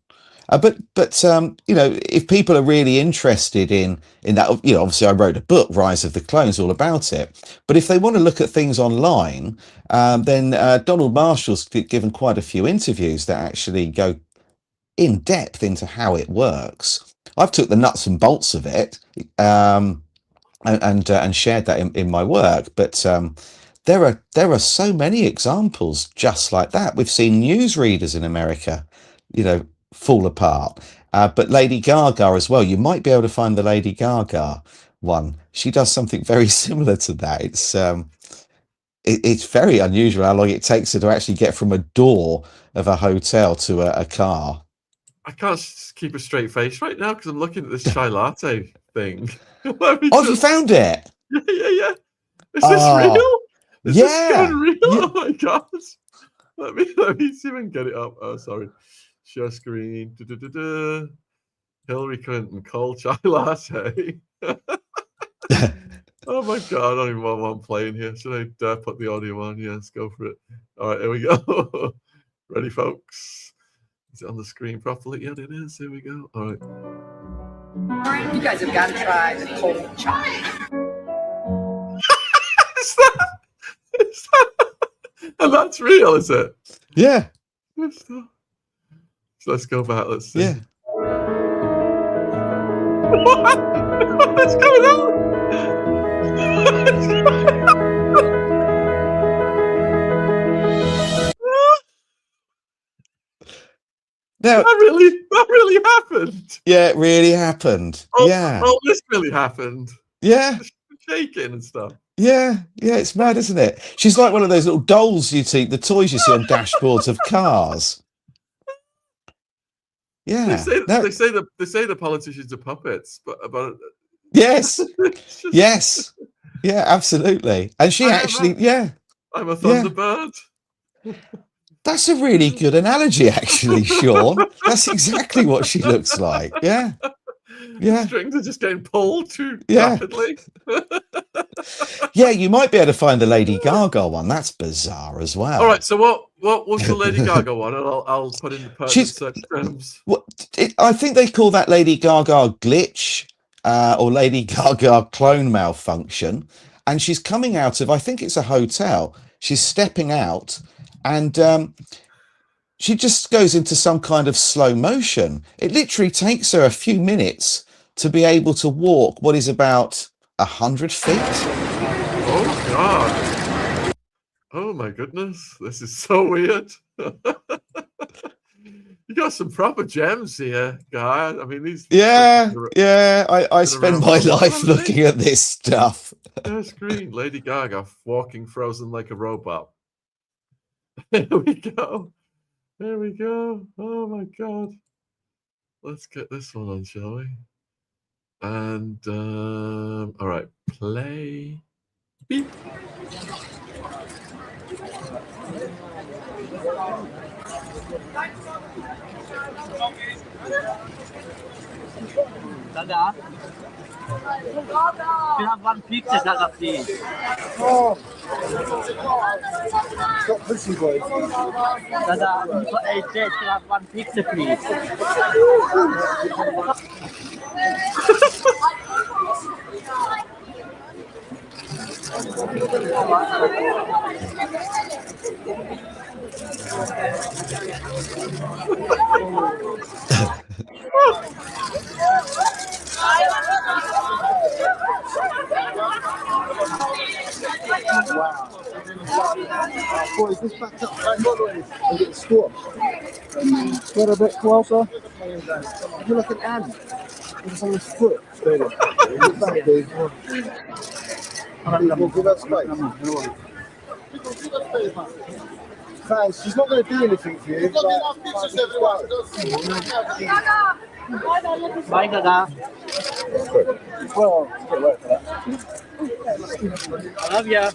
But if people are really interested in that, obviously I wrote a book, Rise of the Clones, all about it. But if they want to look at things online, then Donald Marshall's given quite a few interviews that actually go in depth into how it works. I've took the nuts and bolts of it and shared that in my work, but there are so many examples just like that. We've seen newsreaders in America, fall apart. But Lady Gaga as well. You might be able to find the Lady Gaga one. She does something very similar to that. It's very unusual how long it takes her to actually get from a door of a hotel to a car. I can't keep a straight face right now because I'm looking at this chai latte thing. You found it? Yeah. Is this real? Is this going real? Yeah. Oh my god! Let me see if I can get it up. Oh, sorry. Share screen. Hillary Clinton cold chai latte. Oh my god! I don't even know what I'm playing here. Should I put the audio on? Yeah, let's go for it. All right, here we go. Ready, folks? Is it on the screen properly? Yeah, it is. Here we go. All right. You guys have got to try the cold chai. And that's real, is it? Yeah. So let's go back. Let's see. Yeah. What's going on? Now, that really happened. yeah, it really happened. Oh, Yeah. oh, this really happened. Yeah. Shaking and stuff. Yeah. Yeah. It's mad, isn't it? She's like one of those little dolls you see, the toys you see on dashboards of cars. Yeah. They say the politicians are puppets, but yes. it's just, Yes. Yeah, absolutely. And she actually, yeah. I'm a Thunderbird. That's a really good analogy, actually, Shaun. That's exactly what she looks like. Yeah. Yeah. The strings are just getting pulled too rapidly. Yeah, you might be able to find the Lady Gaga one. That's bizarre as well. All right, so what was the Lady Gaga one? And I'll put in the pertinent search terms. I think they call that Lady Gaga glitch or Lady Gaga clone malfunction. And she's coming out of, I think it's a hotel. She's stepping out and she just goes into some kind of slow motion. It literally takes her a few minutes to be able to walk what is about 100 feet. Oh, God. Oh, my goodness. This is so weird. You got some proper gems here, guy. I mean, these... Yeah. I spend my life looking at this stuff. Screen. Lady Gaga walking frozen like a robot. There we go. There we go. Oh, my God. Let's get this one on, shall we? And, all right. Play. Beep. Dada, you have one picture, Dada, please. Oh, stop pushing, boys. Dada, you got a jet, you have one picture, please. Wow. Boys, just back up, back all the way and get squashed. Get a bit closer. You're like an ant. It's on his foot. Stay there. Look back, Dave. We'll give her space. Fans, she's not going to do anything for you. Bye, Dada. Well, it's good work for that. I love ya.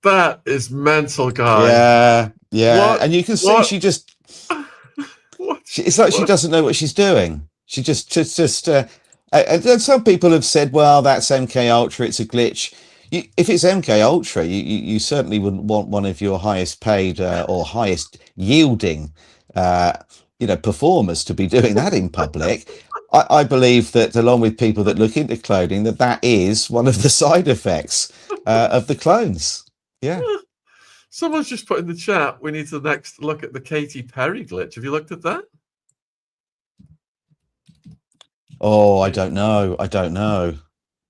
That is mental, guy. Yeah. And you can see she just... It's like she doesn't know what she's doing. She just and some people have said, well, that's MK Ultra, it's a glitch. If it's MK Ultra, you certainly wouldn't want one of your highest paid or highest yielding performers to be doing that in public. I believe that, along with people that look into cloning, that is one of the side effects of the clones. Yeah. Someone's just put in the chat, we need to next look at the Katy Perry glitch. Have you looked at that? Oh, I don't know.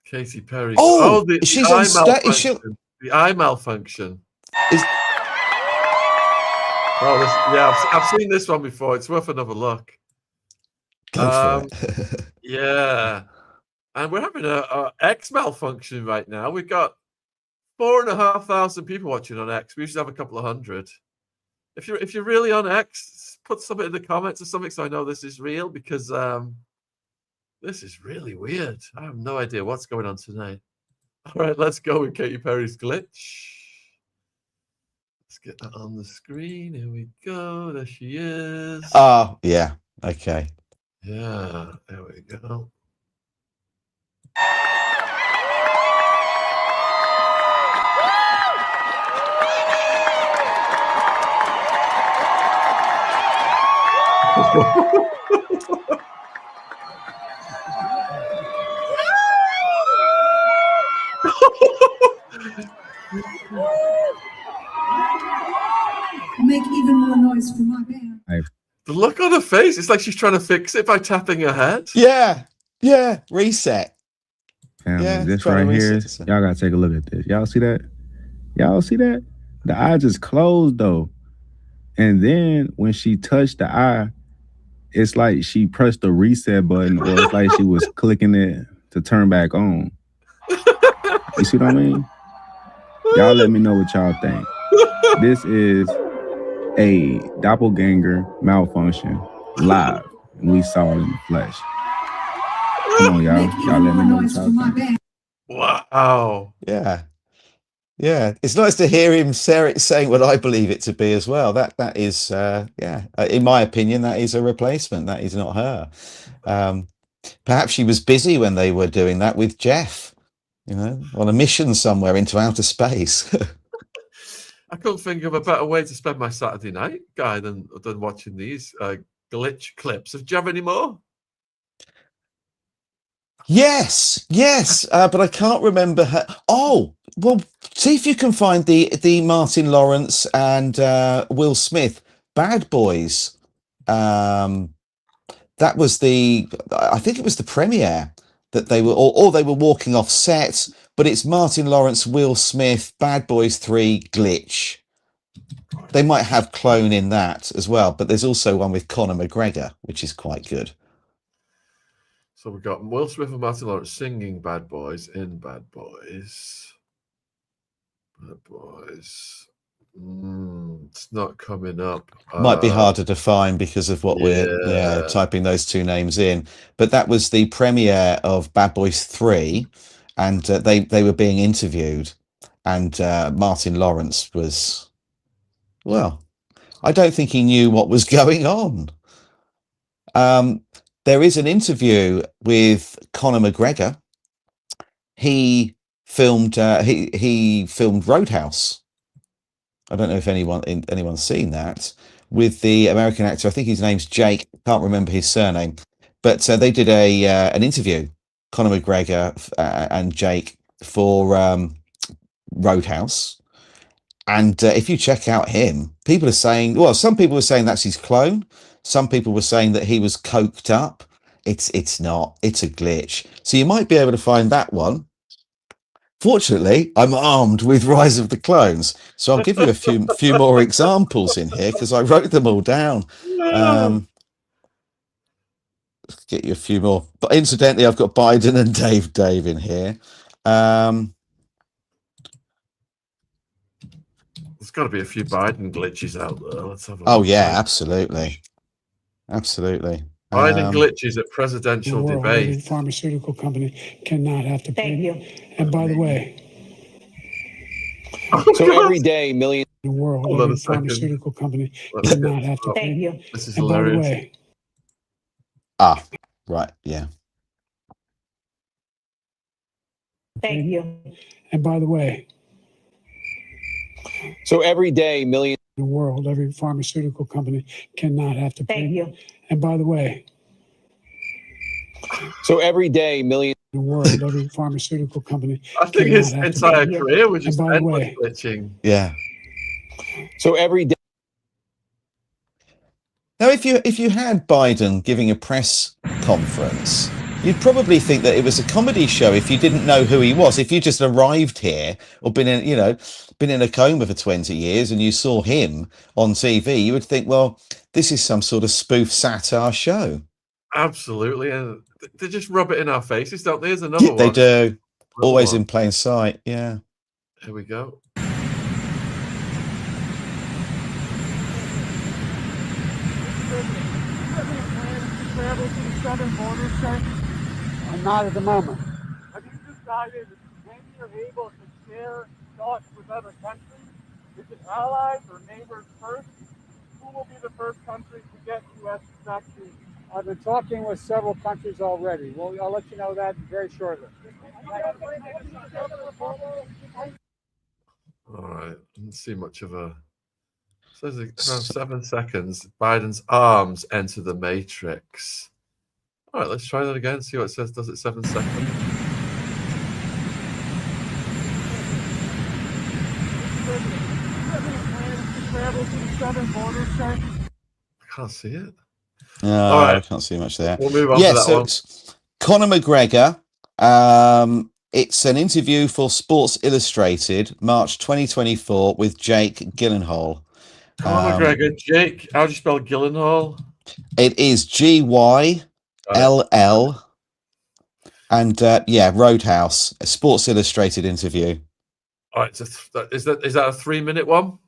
Katy Perry. Oh, the she's eye on stage. malfunction. The eye malfunction. I've seen this one before. It's worth another look. Go for it. Yeah. And we're having a X malfunction right now. We've got 4,500 people watching on X. We usually have a couple of hundred. If you're really on X, put something in the comments or something so I know this is real, because this is really weird. I have no idea what's going on tonight. All right, let's go with Katy Perry's glitch. Let's get that on the screen. Here we go. There she is. Oh, yeah. Okay. Yeah, there we go. even more noise for my band. The look on her face, it's like she's trying to fix it by tapping her head. Yeah, yeah, reset. Family, Yeah, this trying to right here, reset herself. y'all gotta take a look at this. Y'all see that? Y'all see that? The eye just closed though. And then when she touched the eye, it's like she pressed the reset button, or it's like she was clicking it to turn back on. You see what I mean? Y'all let me know what y'all think. This is a doppelganger malfunction live. And we saw it in the flesh. Come on, y'all. Y'all let me know what y'all think. Wow. Yeah. Yeah, it's nice to hear him saying what I believe it to be as well. That is, in my opinion, that is a replacement. That is not her. Perhaps she was busy when they were doing that with Jeff, you know, on a mission somewhere into outer space. I couldn't think of a better way to spend my Saturday night, Guy, than watching these glitch clips. Do you have any more? Yes, but I can't remember her. Oh, well, see if you can find the Martin Lawrence and Will Smith Bad Boys. That was I think it was the premiere that they were, or they were walking off set. But it's Martin Lawrence, Will Smith, Bad Boys 3 Glitch. They might have Clone in that as well, but there's also one with Conor McGregor, which is quite good. So we've got Will Smith and Martin Lawrence singing Bad Boys in Bad Boys. Bad Boys. It's not coming up. Might be harder to find because of what we're typing those two names in. But that was the premiere of Bad Boys 3, and they were being interviewed, and Martin Lawrence was, well, I don't think he knew what was going on. There is an interview with Conor McGregor. He filmed he filmed Roadhouse. I don't know if anyone's seen that, with the American actor. I think his name's Jake. Can't remember his surname, but they did an interview, Conor McGregor and Jake, for Roadhouse. And if you check out him, people are saying, well, some people were saying that's his clone. Some people were saying that he was coked up. It's not. It's a glitch. So you might be able to find that one. Fortunately, I'm armed with Rise of the Clones, so I'll give you a few more examples in here because I wrote them all down. Let's get you a few more. But incidentally, I've got Biden and Dave in here. There's got to be a few Biden glitches out there. Let's have a look. Oh yeah, absolutely. Biden glitches at presidential debate. Every pharmaceutical company cannot have to pay. Thank you. And by the way, every day millions in the world, every pharmaceutical company cannot have to pay. Thank you. This is and hilarious. By the way, right, yeah. Thank you. And by the way, every day millions in the world, every pharmaceutical company cannot have to pay. Thank you. And by the way, every day millions in the world, every pharmaceutical company. I think his entire career was just endless glitching. Yeah. Every day. Now, if you had Biden giving a press conference, you'd probably think that it was a comedy show if you didn't know who he was. If you just arrived here or been in a coma for 20 years and you saw him on TV, you would think, well, this is some sort of spoof satire show. Absolutely. And they just rub it in our faces, don't they? There's another one. They do. Always in plain sight. Yeah. Here we go. Travel to the southern border, sir? Not at the moment. Have you decided when you're able to share thoughts with other countries? Is it allies or neighbors first? Who will be the first country to get U.S. vaccines? I've been talking with several countries already. Well, I'll let you know that very shortly. All right. Didn't see much of a... Says around 7 seconds, Biden's arms enter the matrix. All right, let's try that again. See what it says. Does it 7 seconds? travel to the southern border, sir? I can't see it. No, All right. I can't see much there. We'll move on Yeah, to that so one. it's Conor McGregor. It's an interview for Sports Illustrated, March 2024, with Jake Gyllenhaal. Conor McGregor, Jake. How do you spell Gyllenhaal? It is GYLL. And yeah, Roadhouse, a Sports Illustrated interview. All right, so is that a 3-minute one?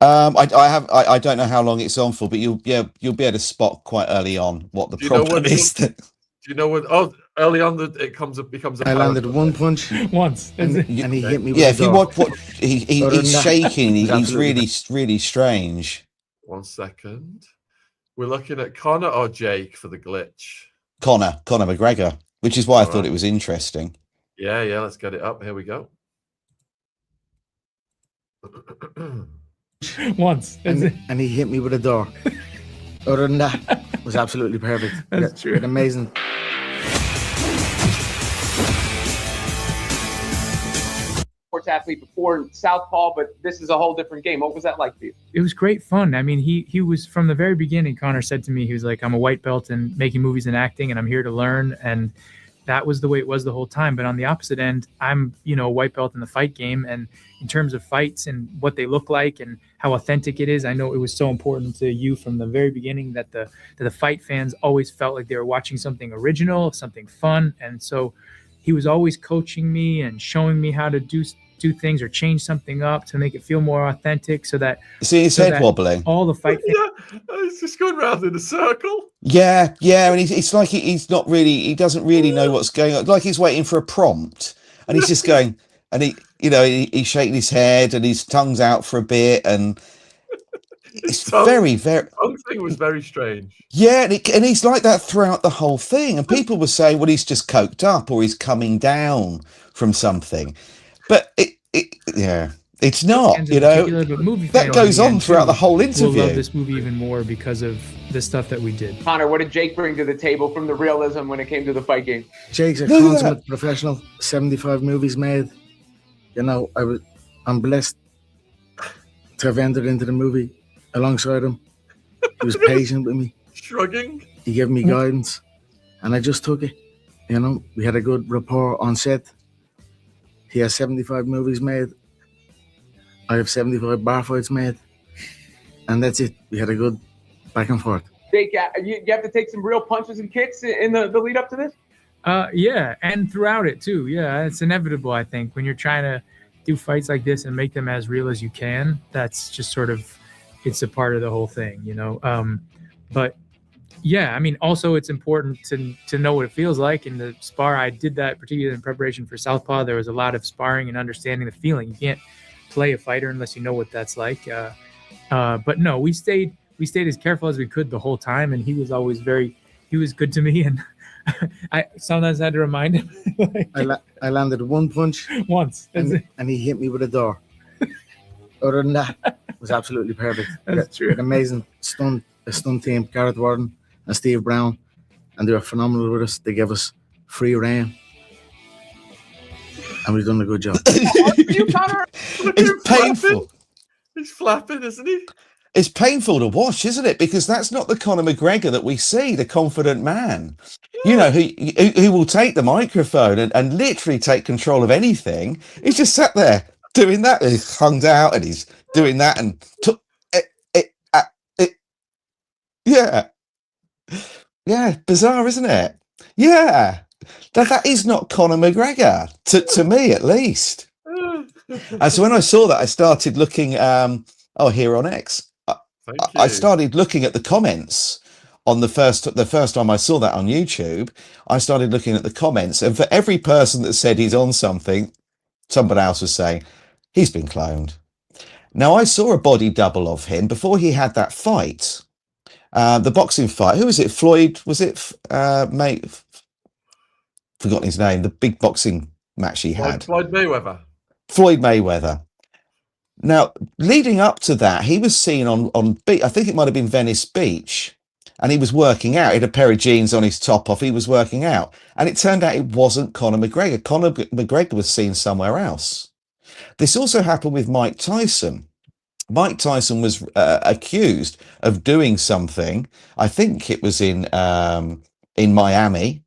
I don't know how long it's on for, but you'll be able to spot quite early on what the problem is. Do you know when? Oh, early on it becomes a. I landed one punch once, and he hit me with yeah, a if you door. watch he's shaking, he's really strange. 1 second. We're looking at Conor or Jake for the glitch. Conor McGregor, which is why I thought it was interesting. Yeah, let's get it up. Here we go. Once. And he hit me with a door. Other than that, it was absolutely perfect. That's true. Amazing. Sports athlete before Southpaw, but this is a whole different game. What was that like for you? It was great fun. I mean, he was from the very beginning. Conor said to me, he was like, I'm a white belt in making movies and acting, and I'm here to learn. And that was the way it was the whole time. But on the opposite end, I'm, a white belt in the fight game. And in terms of fights and what they look like and how authentic it is, I know it was so important to you from the very beginning that the fight fans always felt like they were watching something original, something fun. And so he was always coaching me and showing me how to do things or change something up to make it feel more authentic, so that see his head wobbling. All the fight yeah, he's just going round in a circle. Yeah, and it's like he's not really, he doesn't really know what's going on. Like he's waiting for a prompt, and he's just going, and he's shaking his head, and his tongue's out for a bit, and it's very tongue thing was very strange. Yeah, and he's like that throughout the whole thing. And people were saying, well, he's just coked up or he's coming down from something. But it's not, but movie that goes on throughout the whole interview. We'll love this movie even more because of the stuff that we did. Conor, what did Jake bring to the table from the realism when it came to the fight game? Jake's a consummate professional, 75 movies made. I'm blessed to have entered into the movie alongside him. He was patient with me. Shrugging. He gave me guidance, and I just took it. We had a good rapport on set. He has 75 movies made. I have 75 bar fights made. And that's it. We had a good back and forth. Jake, you have to take some real punches and kicks in the lead up to this? Yeah, and throughout it too. Yeah, it's inevitable, I think, when you're trying to do fights like this and make them as real as you can. That's just sort of, it's a part of the whole thing, But yeah, I mean, also it's important to know what it feels like. In the spar, I did that particularly in preparation for Southpaw. There was a lot of sparring and understanding the feeling. You can't play a fighter unless you know what that's like. But no, we stayed as careful as we could the whole time, and he was always he was good to me, and I sometimes had to remind him. I landed one punch once, and he hit me with a door. Other than that, it was absolutely perfect. That's true. An amazing stunt team, Garrett Warden and Steve Brown, and they were phenomenal with us. They gave us free reign, and we've done a good job. It's painful. He's flapping, isn't he? It's painful to watch, isn't it? Because that's not the Conor McGregor that we see, the confident man. Who will take the microphone and literally take control of anything. He's just sat there doing that. He's hung out and he's doing that and yeah, bizarre, isn't it? Yeah, that is not Conor McGregor to me, at least. And so when I saw that, I started looking. Here on X, I started looking at the comments on the first time I saw that on YouTube. I started looking at the comments, and for every person that said he's on something, somebody else was saying he's been cloned. Now I saw a body double of him before he had that fight. The boxing fight. Who was it? Floyd? Was it? Mate, forgotten his name. The big boxing match he had. Floyd Mayweather. Floyd Mayweather. Now, leading up to that, he was seen on I think it might have been Venice Beach, and he was working out. He had a pair of jeans on his top off. He was working out, and it turned out it wasn't Conor McGregor. Conor McGregor was seen somewhere else. This also happened with Mike Tyson. Mike Tyson was accused of doing something. I think it was in Miami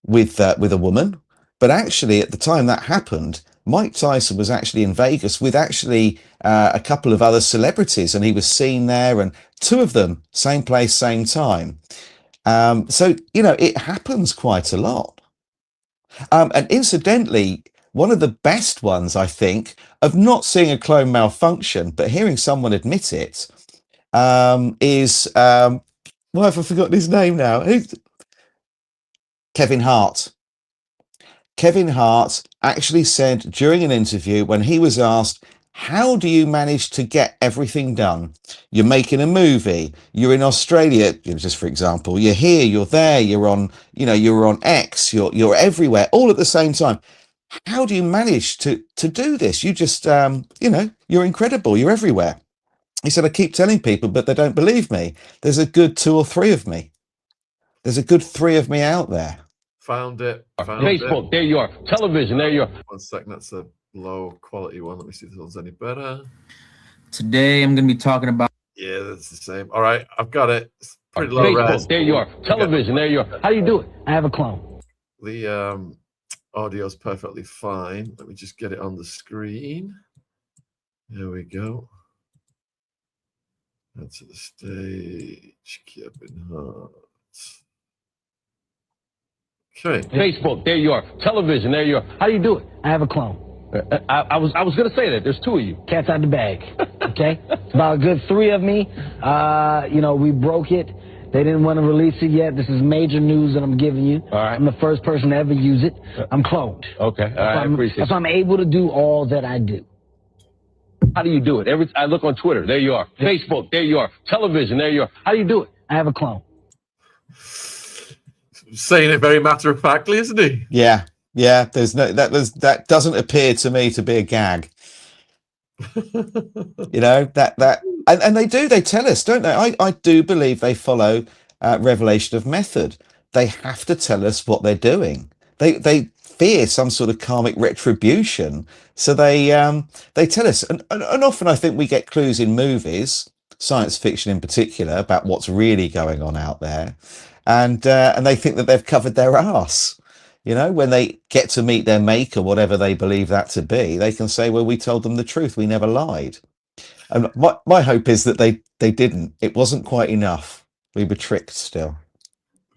with a woman, but actually at the time that happened, Mike Tyson was actually in Vegas with actually a couple of other celebrities, and he was seen there, and two of them, same place, same time. So it happens quite a lot. And incidentally, one of the best ones, I think, of not seeing a clone malfunction, but hearing someone admit it, is why have I forgotten his name now? Who's Kevin Hart. Kevin Hart actually said during an interview when he was asked, how do you manage to get everything done? You're making a movie, you're in Australia, just for example, you're here, you're there, you're on X, you're everywhere, all at the same time. How do you manage to do this? You just, you're incredible, you're everywhere. He said, I keep telling people, but they don't believe me. There's a good 2 or 3 of me. There's a good 3 of me out there. Found it. Facebook, there you are. Television, there you are. 1 second, that's a low quality one. Let me see if this one's any better. Today I'm going to be talking about. Yeah, that's the same. All right, I've got it. It's pretty low Facebook, res. there you are. Television, there you are. How do you do it? I have a clone. The audio's perfectly fine. Let me just get it on the screen. There we go. That's the stage. Kevin Hart. Okay. Facebook, there you are. Television, there you are. How do you do it? I have a clone. I was going to say that. There's 2 of you. Cat's out the bag. Okay? It's about a good 3 of me. We broke it. They didn't want to release it yet. This is major news that I'm giving you. All right. I'm the first person to ever use it. I'm cloned. Okay. All right. I appreciate it. That's why I'm able to do all that I do. How do you do it? I look on Twitter. There you are. Facebook. There you are. Television. There you are. How do you do it? I have a clone. Saying it very matter-of-factly, isn't he? Yeah. There's that doesn't appear to me to be a gag. And they tell us, don't they? I do believe they follow revelation of method. They have to tell us what they're doing. They fear some sort of karmic retribution, so they tell us. And often I think we get clues in movies, science fiction in particular, about what's really going on out there, and they think that they've covered their arse. When they get to meet their maker, whatever they believe that to be, they can say, well, we told them the truth. We never lied. And my hope is that they didn't. It wasn't quite enough. We were tricked still.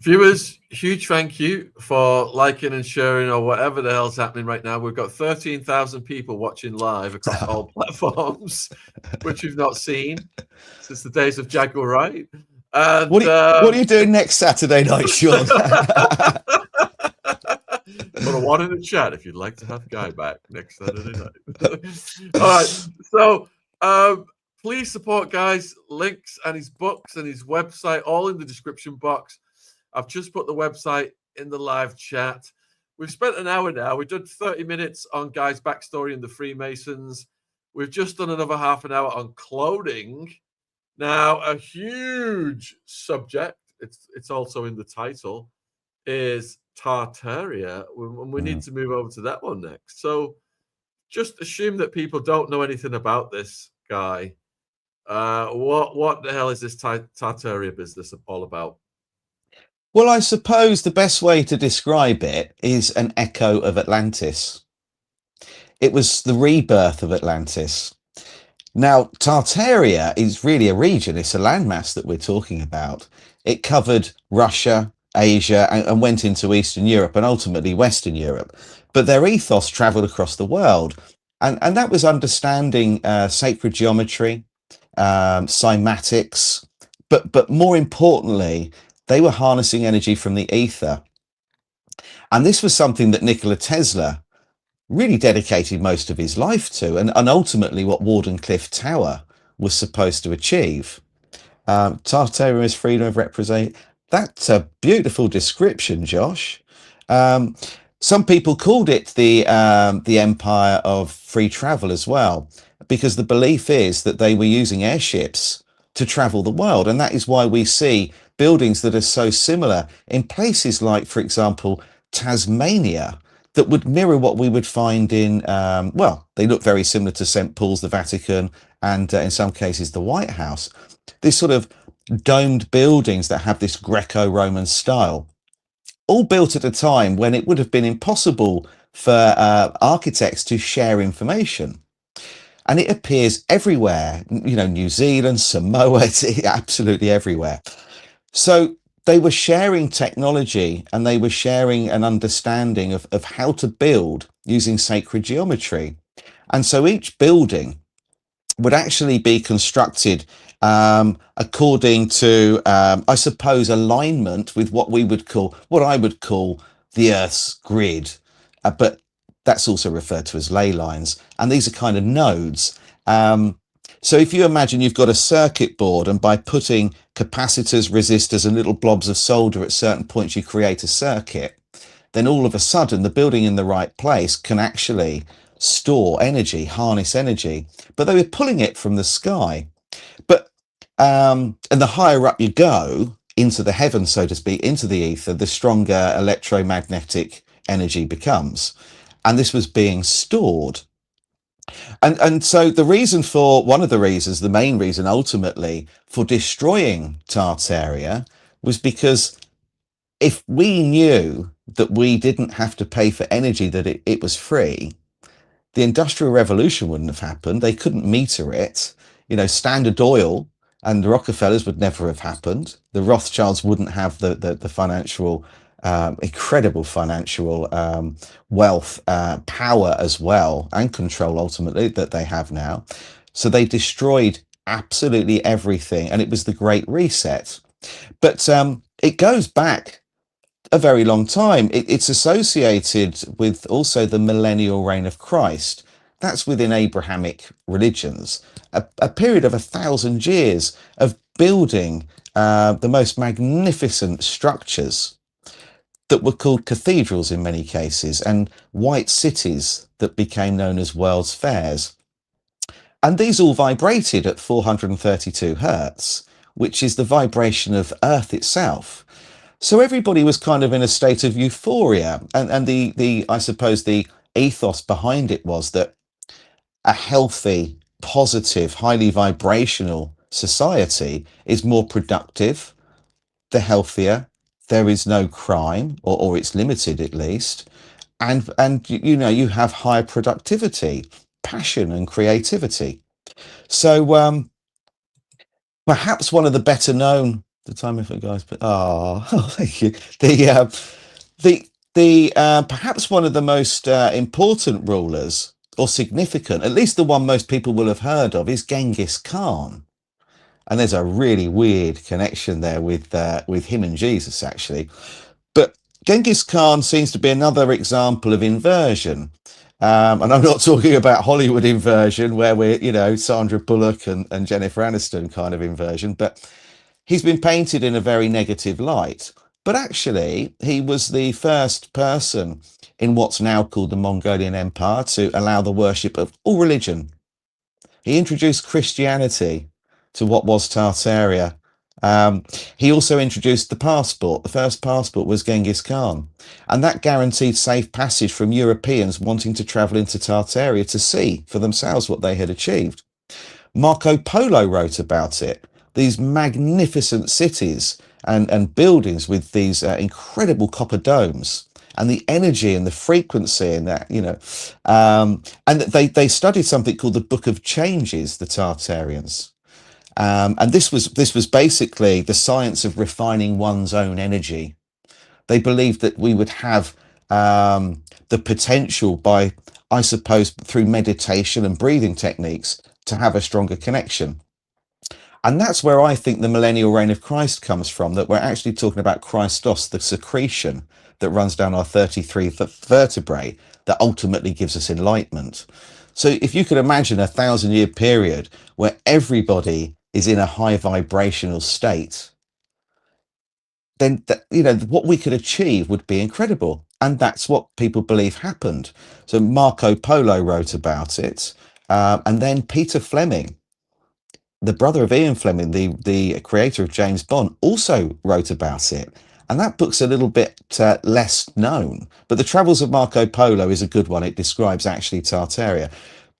Viewers, huge thank you for liking and sharing or whatever the hell's happening right now. We've got 13,000 people watching live across all platforms, which we've not seen since the days of Jaguar Wright. And, what are you doing next Saturday night, Shaun? Put a 1 in the chat if you'd like to have Guy back next Saturday night. All right. So please support Guy's links and his books and his website, all in the description box. I've just put the website in the live chat. We've spent an hour now. We've done 30 minutes on Guy's backstory in the Freemasons. We've just done another half an hour on cloning. Now, a huge subject, it's also in the title, is Tartaria, and we need to move over to that one next. So just assume that people don't know anything about this guy. What the hell is this Tartaria business all about? Well, I suppose the best way to describe it is an echo of Atlantis. It was the rebirth of Atlantis. Now, Tartaria is really a region. It's a landmass that we're talking about. It covered Russia, Asia, and went into Eastern Europe and ultimately Western Europe. But their ethos traveled across the world. And that was understanding sacred geometry, cymatics, but more importantly, they were harnessing energy from the ether. And this was something that Nikola Tesla really dedicated most of his life to, and ultimately what Wardenclyffe Tower was supposed to achieve. Tartaria is freedom of representation. That's a beautiful description, Josh. Some people called it the empire of free travel as well, because the belief is that they were using airships to travel the world. And that is why we see buildings that are so similar in places like, for example, Tasmania. that would mirror what we would find in, well, they look very similar to St. Paul's, the Vatican, and in some cases the White House. This sort of domed buildings that have this Greco-Roman style, all built at a time when it would have been impossible for architects to share information. And it appears everywhere, you know, New Zealand, Samoa, it's absolutely everywhere. So they were sharing technology, and they were sharing an understanding of how to build using sacred geometry. And so each building would actually be constructed according to, I suppose, alignment with what I would call the Earth's grid. But that's also referred to as ley lines. And these are kind of nodes. So if you imagine you've got a circuit board, and by putting capacitors, resistors, and little blobs of solder at certain points, you create a circuit, then all of a sudden the building in the right place can actually store energy, harness energy. But they were pulling it from the sky. But and the higher up you go into the heavens, so to speak, into the ether, the stronger electromagnetic energy becomes. And this was being stored. And so one of the reasons, the main reason ultimately for destroying Tartaria was because if we knew that we didn't have to pay for energy, that it was free, the Industrial Revolution wouldn't have happened. They couldn't meter it. You know, Standard Oil and the Rockefellers would never have happened. The Rothschilds wouldn't have the financial, incredible financial wealth, power as well, and control ultimately that they have now. So they destroyed absolutely everything, and it was the Great Reset. But it goes back a very long time. It's associated with also the millennial reign of Christ. That's within Abrahamic religions, a period of 1,000 years of building the most magnificent structures that were called cathedrals in many cases, and white cities that became known as world's fairs. And these all vibrated at 432 hertz, which is the vibration of Earth itself. So everybody was kind of in a state of euphoria, and I suppose the ethos behind it was that a healthy, positive, highly vibrational society is more productive. The healthier, there is no crime, or it's limited at least, and you know, you have higher productivity, passion, and creativity. So perhaps one of the better known, the time effort guys, but thank you. Perhaps one of the most important rulers, or significant, at least the one most people will have heard of, is Genghis Khan. And there's a really weird connection there with him and Jesus, actually. But Genghis Khan seems to be another example of inversion. And I'm not talking about Hollywood inversion, where we're, you know, Sandra Bullock and Jennifer Aniston kind of inversion, but he's been painted in a very negative light. But actually, he was the first person in what's now called the Mongolian Empire to allow the worship of all religion. He introduced Christianity to what was Tartaria. He also introduced the passport. The first passport was Genghis Khan. And that guaranteed safe passage from Europeans wanting to travel into Tartaria to see for themselves what they had achieved. Marco Polo wrote about it. These magnificent cities and buildings with these incredible copper domes, and the energy and the frequency and that, you know. And they studied something called the Book of Changes, the Tartarians. And this was basically the science of refining one's own energy. They believed that we would have the potential by, I suppose, through meditation and breathing techniques, to have a stronger connection. And that's where I think the millennial reign of Christ comes from, that we're actually talking about Christos, the secretion that runs down our 33 vertebrae that ultimately gives us enlightenment. So if you could imagine a 1,000-year period where everybody is in a high vibrational state, then you know, what we could achieve would be incredible. And that's what people believe happened. So Marco Polo wrote about it. And then Peter Fleming, the brother of Ian Fleming, the creator of James Bond, also wrote about it. And that book's a little bit less known. But The Travels of Marco Polo is a good one. It describes actually Tartaria.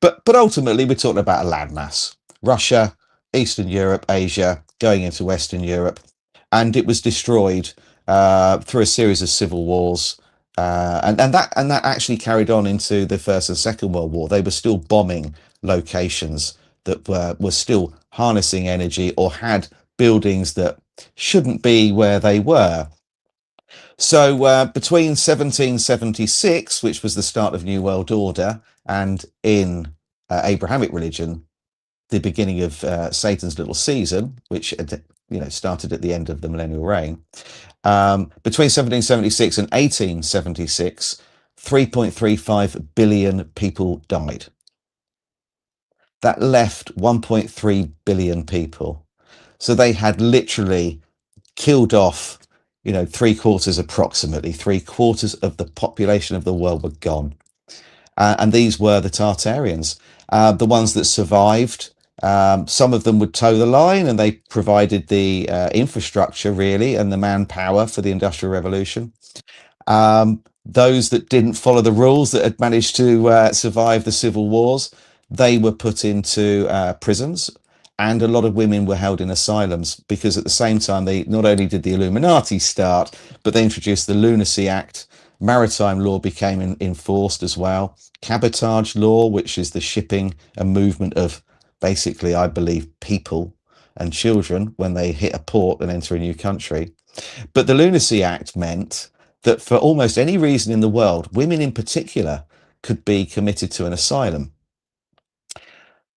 But ultimately, we're talking about a landmass. Russia, Eastern Europe, Asia, going into Western Europe. And it was destroyed through a series of civil wars. And that actually carried on into the First and Second World War. They were still bombing locations that were still harnessing energy or had buildings that shouldn't be where they were. So between 1776, which was the start of New World Order, and in Abrahamic religion, the beginning of Satan's little season, which started at the end of the millennial reign, between 1776 and 1876, 3.35 billion people died. That left 1.3 billion people. So they had literally killed off, approximately three quarters of the population of the world were gone. And these were the Tartarians, the ones that survived. Some of them would toe the line, and they provided the infrastructure, really, and the manpower for the Industrial Revolution. Those that didn't follow the rules, that had managed to survive the civil wars, they were put into prisons, and a lot of women were held in asylums, because at the same time, they not only did the Illuminati start, but they introduced the Lunacy Act. Maritime law became enforced as well. Cabotage law, which is the shipping and movement of basically, I believe, people and children when they hit a port and enter a new country. But the Lunacy Act meant that for almost any reason in the world, women in particular could be committed to an asylum.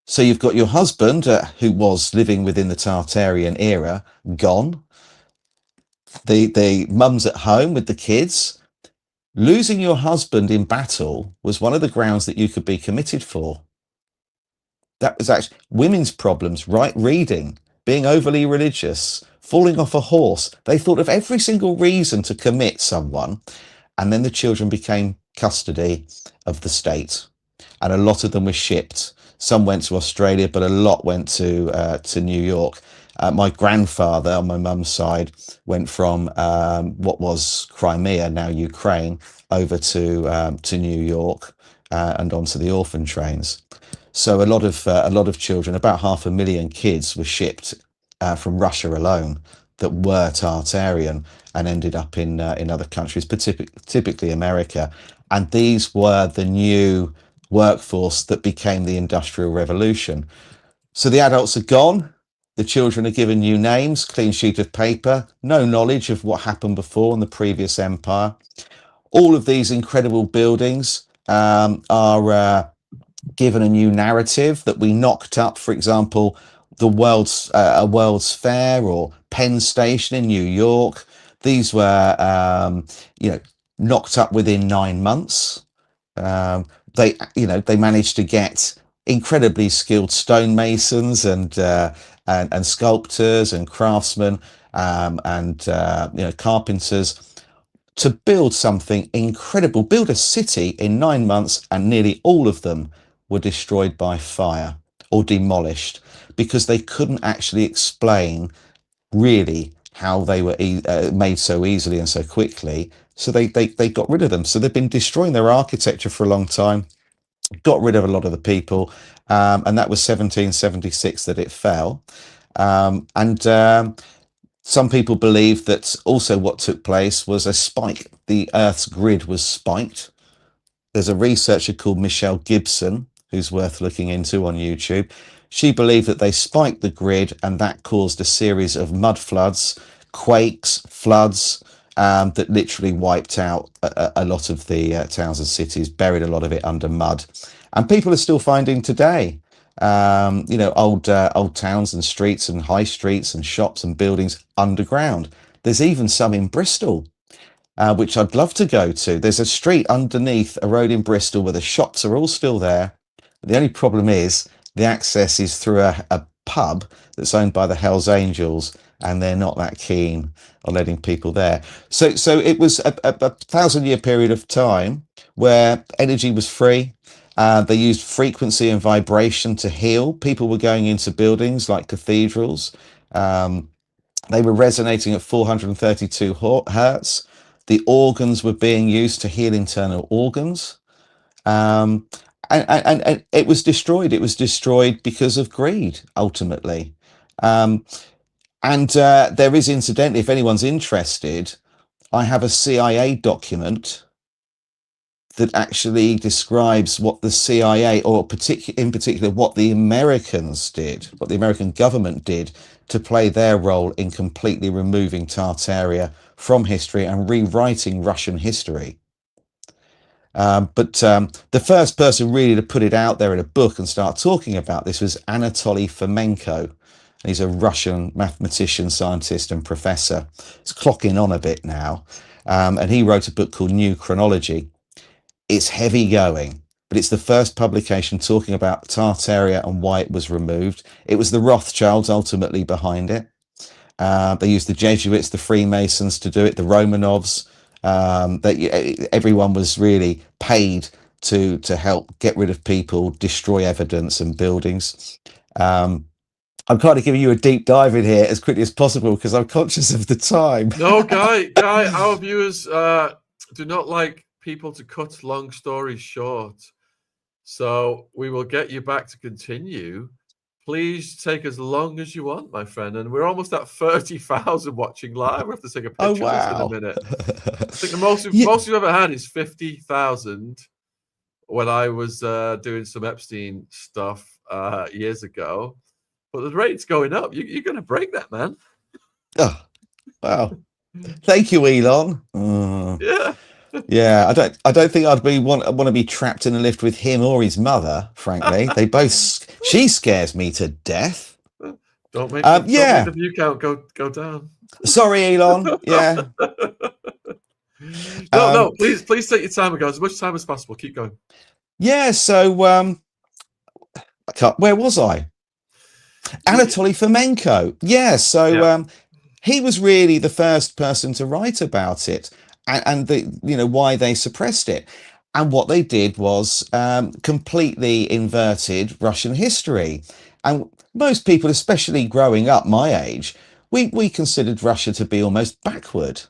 So you've got your husband, who was living within the Tartarian era, gone. The mum's at home with the kids. Losing your husband in battle was one of the grounds that you could be committed for. That was actually women's problems, right reading, being overly religious, falling off a horse. They thought of every single reason to commit someone. And then the children became custody of the state. And a lot of them were shipped. Some went to Australia, but a lot went to New York. My grandfather on my mum's side went from what was Crimea, now Ukraine, over to New York and onto the orphan trains. So a lot of children, about 500,000 kids, were shipped from Russia alone that were Tartarian and ended up in other countries, typically America. And these were the new workforce that became the Industrial Revolution. So the adults are gone. The children are given new names, clean sheet of paper, no knowledge of what happened before in the previous empire. All of these incredible buildings are given a new narrative that we knocked up, for example, the World's Fair or Penn Station in New York. These were, knocked up within 9 months. They managed to get incredibly skilled stonemasons and sculptors and craftsmen and carpenters to build something incredible, build a city in 9 months, and nearly all of them were destroyed by fire or demolished because they couldn't actually explain really how they were made so easily and so quickly. So they got rid of them. So they've been destroying their architecture for a long time, got rid of a lot of the people, and that was 1776 that it fell. Some people believe that also what took place was a spike. The Earth's grid was spiked. There's a researcher called Michelle Gibson, who's worth looking into on YouTube. She believed that they spiked the grid and that caused a series of mud floods, quakes, floods, that literally wiped out a lot of the towns and cities, buried a lot of it under mud. And people are still finding today, old towns and streets and high streets and shops and buildings underground. There's even some in Bristol, which I'd love to go to. There's a street underneath a road in Bristol where the shops are all still there. The only problem is the access is through a pub that's owned by the Hells Angels, and they're not that keen on letting people there. So it was a 1,000-year period of time where energy was free. They used frequency and vibration to heal. People were going into buildings like cathedrals, They were resonating at 432 hertz. The organs were being used to heal internal organs. And it was destroyed. It was destroyed because of greed, ultimately. There is, incidentally, if anyone's interested, I have a CIA document that actually describes what the CIA, or in particular, what the Americans did, what the American government did to play their role in completely removing Tartaria from history and rewriting Russian history. But the first person really to put it out there in a book and start talking about this was Anatoly Fomenko. He's a Russian mathematician, scientist, and professor. He's clocking on a bit now. And he wrote a book called New Chronology. It's heavy going, but it's the first publication talking about Tartaria and why it was removed. It was the Rothschilds ultimately behind it. They used the Jesuits, the Freemasons to do it, the Romanovs. Everyone was really paid to help get rid of people, destroy evidence and buildings. I'm kind of giving you a deep dive in here as quickly as possible because I'm conscious of the time. No, Guy, our viewers do not like people to cut long stories short. So we will get you back to continue. Please take as long as you want, my friend. And we're almost at 30,000 watching live. We have to take a picture of this in a minute. I think the most we've ever had is 50,000 when I was doing some Epstein stuff years ago. But the rate's going up. You're going to break that, man. Oh, wow. Thank you, Elon. Yeah. Yeah, I don't think I'd want to be trapped in a lift with him or his mother, frankly. They both, she scares me to death. Don't make the view count go down. Sorry, Elon. Yeah. No, please take your time and go as much time as possible. Keep going. Yeah, so where was I? Anatoly Fomenko. Yeah, so he was really the first person to write about it. And why they suppressed it, and what they did was completely inverted Russian history. And most people, especially growing up my age, we considered Russia to be almost backward.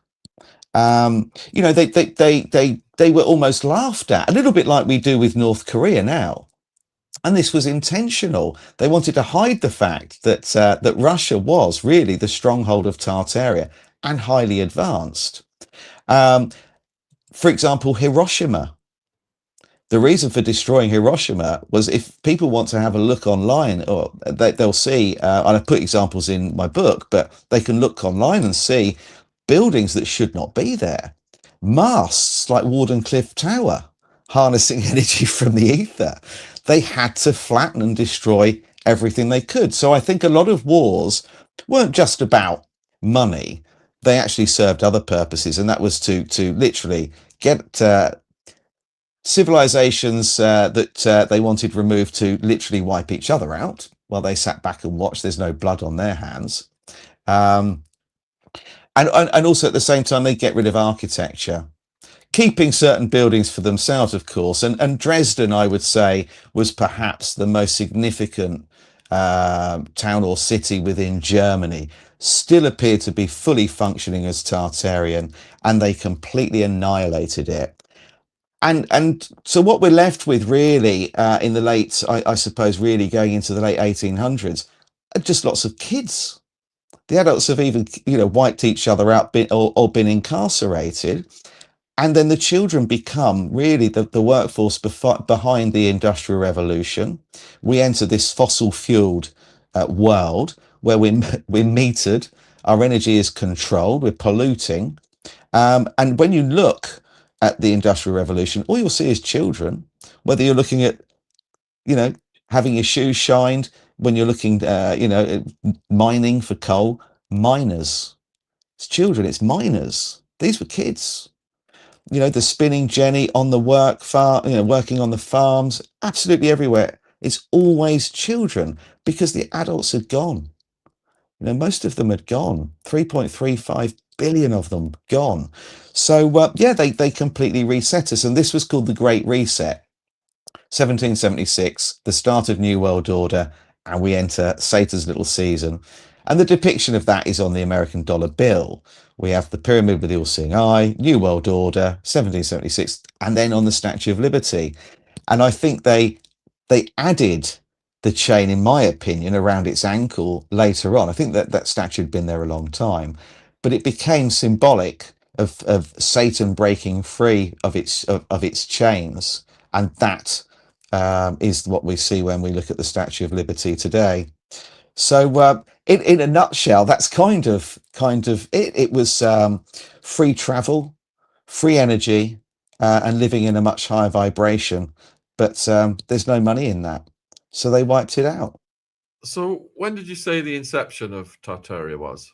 They were almost laughed at, a little bit like we do with North Korea now. And this was intentional. They wanted to hide the fact that Russia was really the stronghold of Tartaria and highly advanced. For example, Hiroshima. The reason for destroying Hiroshima was, if people want to have a look online, or they'll see, and I put examples in my book, but they can look online and see buildings that should not be there. Masts like Wardenclyffe Tower, harnessing energy from the ether. They had to flatten and destroy everything they could. So I think a lot of wars weren't just about money. They actually served other purposes, and that was to literally get civilizations that they wanted removed to literally wipe each other out while they sat back and watched. There's no blood on their hands. And also at the same time, they get rid of architecture, keeping certain buildings for themselves, of course. And Dresden, I would say, was perhaps the most significant town or city within Germany. Still appeared to be fully functioning as Tartarian, and they completely annihilated it. And so what we're left with really in the late, I suppose, really going into the late 1800s, are just lots of kids. The adults have even, wiped each other out or been incarcerated. And then the children become really the workforce behind the Industrial Revolution. We enter this fossil-fueled world where we're metered, our energy is controlled, we're polluting. And when you look at the Industrial Revolution, all you'll see is children, whether you're looking at, having your shoes shined, when you're looking, mining for coal, miners. It's children, it's miners. These were kids. The spinning jenny on the working on the farms, absolutely everywhere. It's always children, because the adults had gone. Most of them had gone. 3.35 billion of them gone. So they completely reset us, and this was called the Great Reset. 1776, the start of New World Order, and we enter Satan's little season. And the depiction of that is on the American dollar bill. We have the pyramid with the all-seeing eye, New World Order, 1776, and then on the Statue of Liberty. And I think they added the chain, in my opinion, around its ankle later on. I think that statue had been there a long time, but it became symbolic of Satan breaking free of its chains, and that is what we see when we look at the Statue of Liberty today. So, in a nutshell, that's kind of it. It was free travel, free energy, and living in a much higher vibration. But there's no money in that, so they wiped it out. So when did you say the inception of Tartaria was?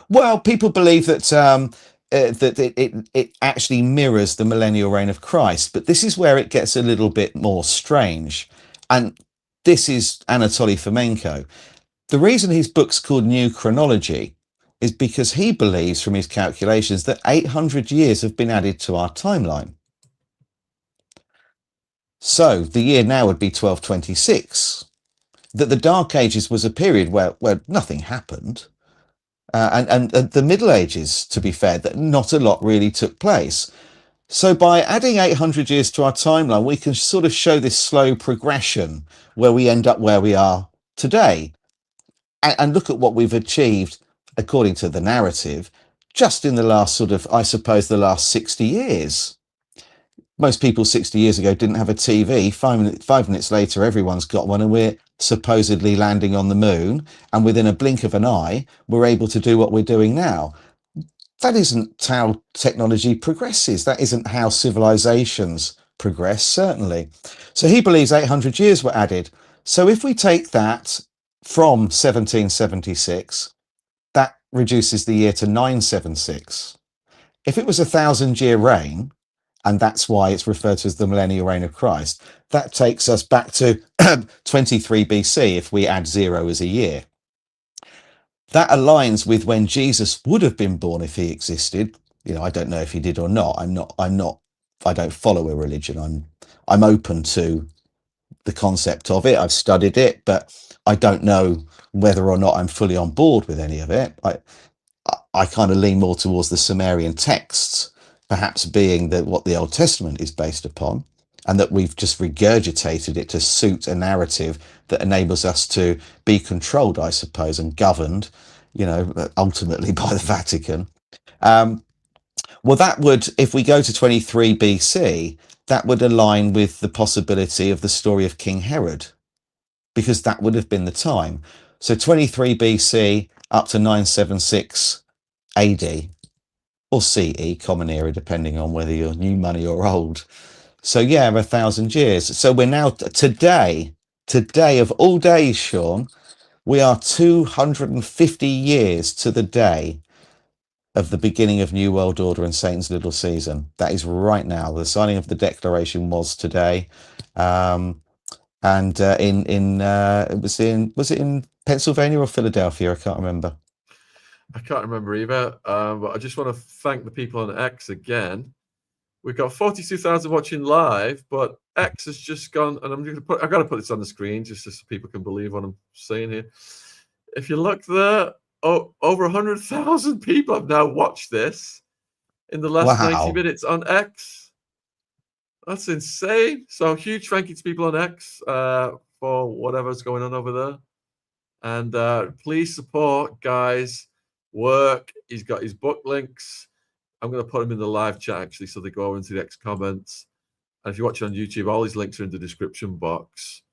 Well, people believe that that it actually mirrors the millennial reign of Christ, but this is where it gets a little bit more strange. And this is Anatoly Fomenko. The reason his book's called New Chronology is because he believes from his calculations that 800 years have been added to our timeline. So the year now would be 1226. That the Dark Ages was a period where nothing happened. And the Middle Ages, to be fair, that not a lot really took place. So by adding 800 years to our timeline, we can sort of show this slow progression where we end up where we are today. And look at what we've achieved, according to the narrative, just in the last sort of, I suppose, the last 60 years. Most people 60 years ago didn't have a TV. 5 minutes later, everyone's got one, and we're supposedly landing on the moon. And within a blink of an eye, we're able to do what we're doing now. That isn't how technology progresses. That isn't how civilizations progress, certainly. So he believes 800 years were added. So if we take that from 1776, that reduces the year to 976. If it was 1,000-year reign, and that's why it's referred to as the millennial reign of Christ, that takes us back to 23 BC if we add 0 as a year. That aligns with when Jesus would have been born if he existed. You know, I don't know if he did or not. I don't follow a religion. I'm open to the concept of it. I've studied it, but I don't know whether or not I'm fully on board with any of it. I kind of lean more towards the Sumerian texts, perhaps being what the Old Testament is based upon, and that we've just regurgitated it to suit a narrative that enables us to be controlled, I suppose, and governed, you know, ultimately by the Vatican. Well, that would, if we go to 23 BC, that would align with the possibility of the story of King Herod, because that would have been the time. So 23 BC up to 976 AD, or CE, Common Era, depending on whether you're new money or old. So yeah, 1,000 years. So we're now today of all days, Shaun, we are 250 years to the day of the beginning of New World Order and Satan's Little Season. That is right now. The signing of the Declaration was today, and was it in Pennsylvania or Philadelphia? I can't remember. I can't remember either. But I just want to thank the people on X again. We've got 42,000 watching live, but X has just gone, and I've got to put this on the screen just so people can believe what I'm saying here. If you look there, over 100,000 people have now watched this in the last 90 minutes on X. That's insane. So huge thank you to people on X for whatever's going on over there. And please support Guy's work. He's got his book links. I'm going to put them in the live chat, actually, so they go into the X comments. And if you're watching on YouTube, all these links are in the description box.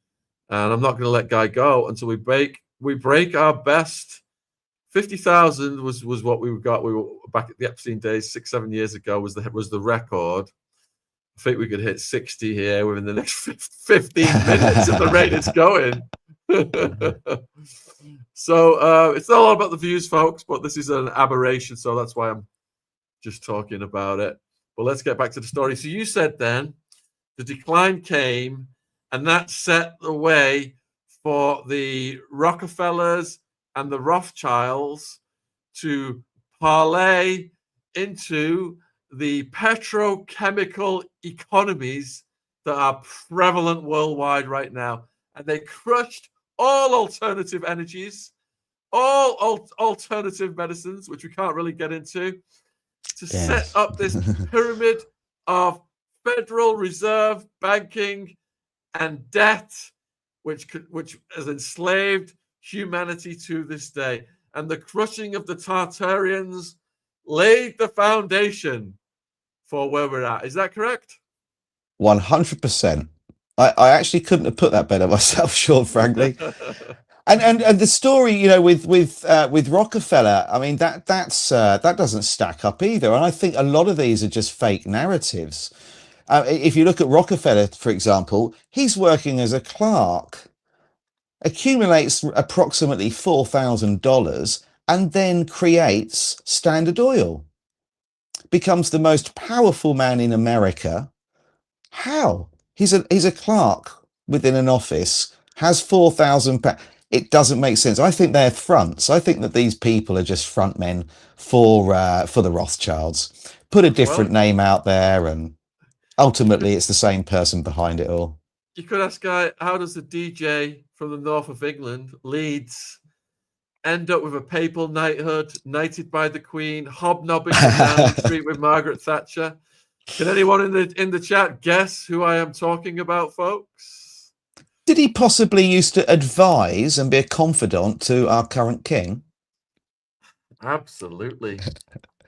And I'm not going to let Guy go until we break our best. 50,000 was what we got. We were back at the Epstein days 6-7 years ago was the record. I think we could hit 60 here within the next 15 minutes at the rate it's going. So it's not all about the views, folks, but this is an aberration, so that's why I'm just talking about it. But let's get back to the story. So you said then the decline came, and that set the way for the Rockefellers and the Rothschilds to parlay into the petrochemical economies that are prevalent worldwide right now. And they crushed all alternative energies, all alternative medicines, which we can't really get into, to set up this pyramid of Federal Reserve banking and debt, which has enslaved humanity to this day. And the crushing of the Tartarians laid the foundation for where we're at. Is that correct? 100%. I actually couldn't have put that better myself, Shaun, frankly. And the story, you know, with Rockefeller, I mean, that doesn't stack up either. And I think a lot of these are just fake narratives. If you look at Rockefeller, for example, he's working as a clerk, accumulates approximately $4,000, and then creates Standard Oil, becomes the most powerful man in America. How? He's a clerk within an office, has £4,000. It doesn't make sense. I think they're fronts. I think that these people are just front men for the Rothschilds. Put a different name out there, and ultimately it's the same person behind it all. You could ask, Guy, how does the DJ from the north of England, Leeds, end up with a papal knighthood, knighted by the Queen, hobnobbing down the street with Margaret Thatcher? Can anyone in the chat guess who I am talking about, folks? Did he possibly used to advise and be a confidant to our current king? Absolutely.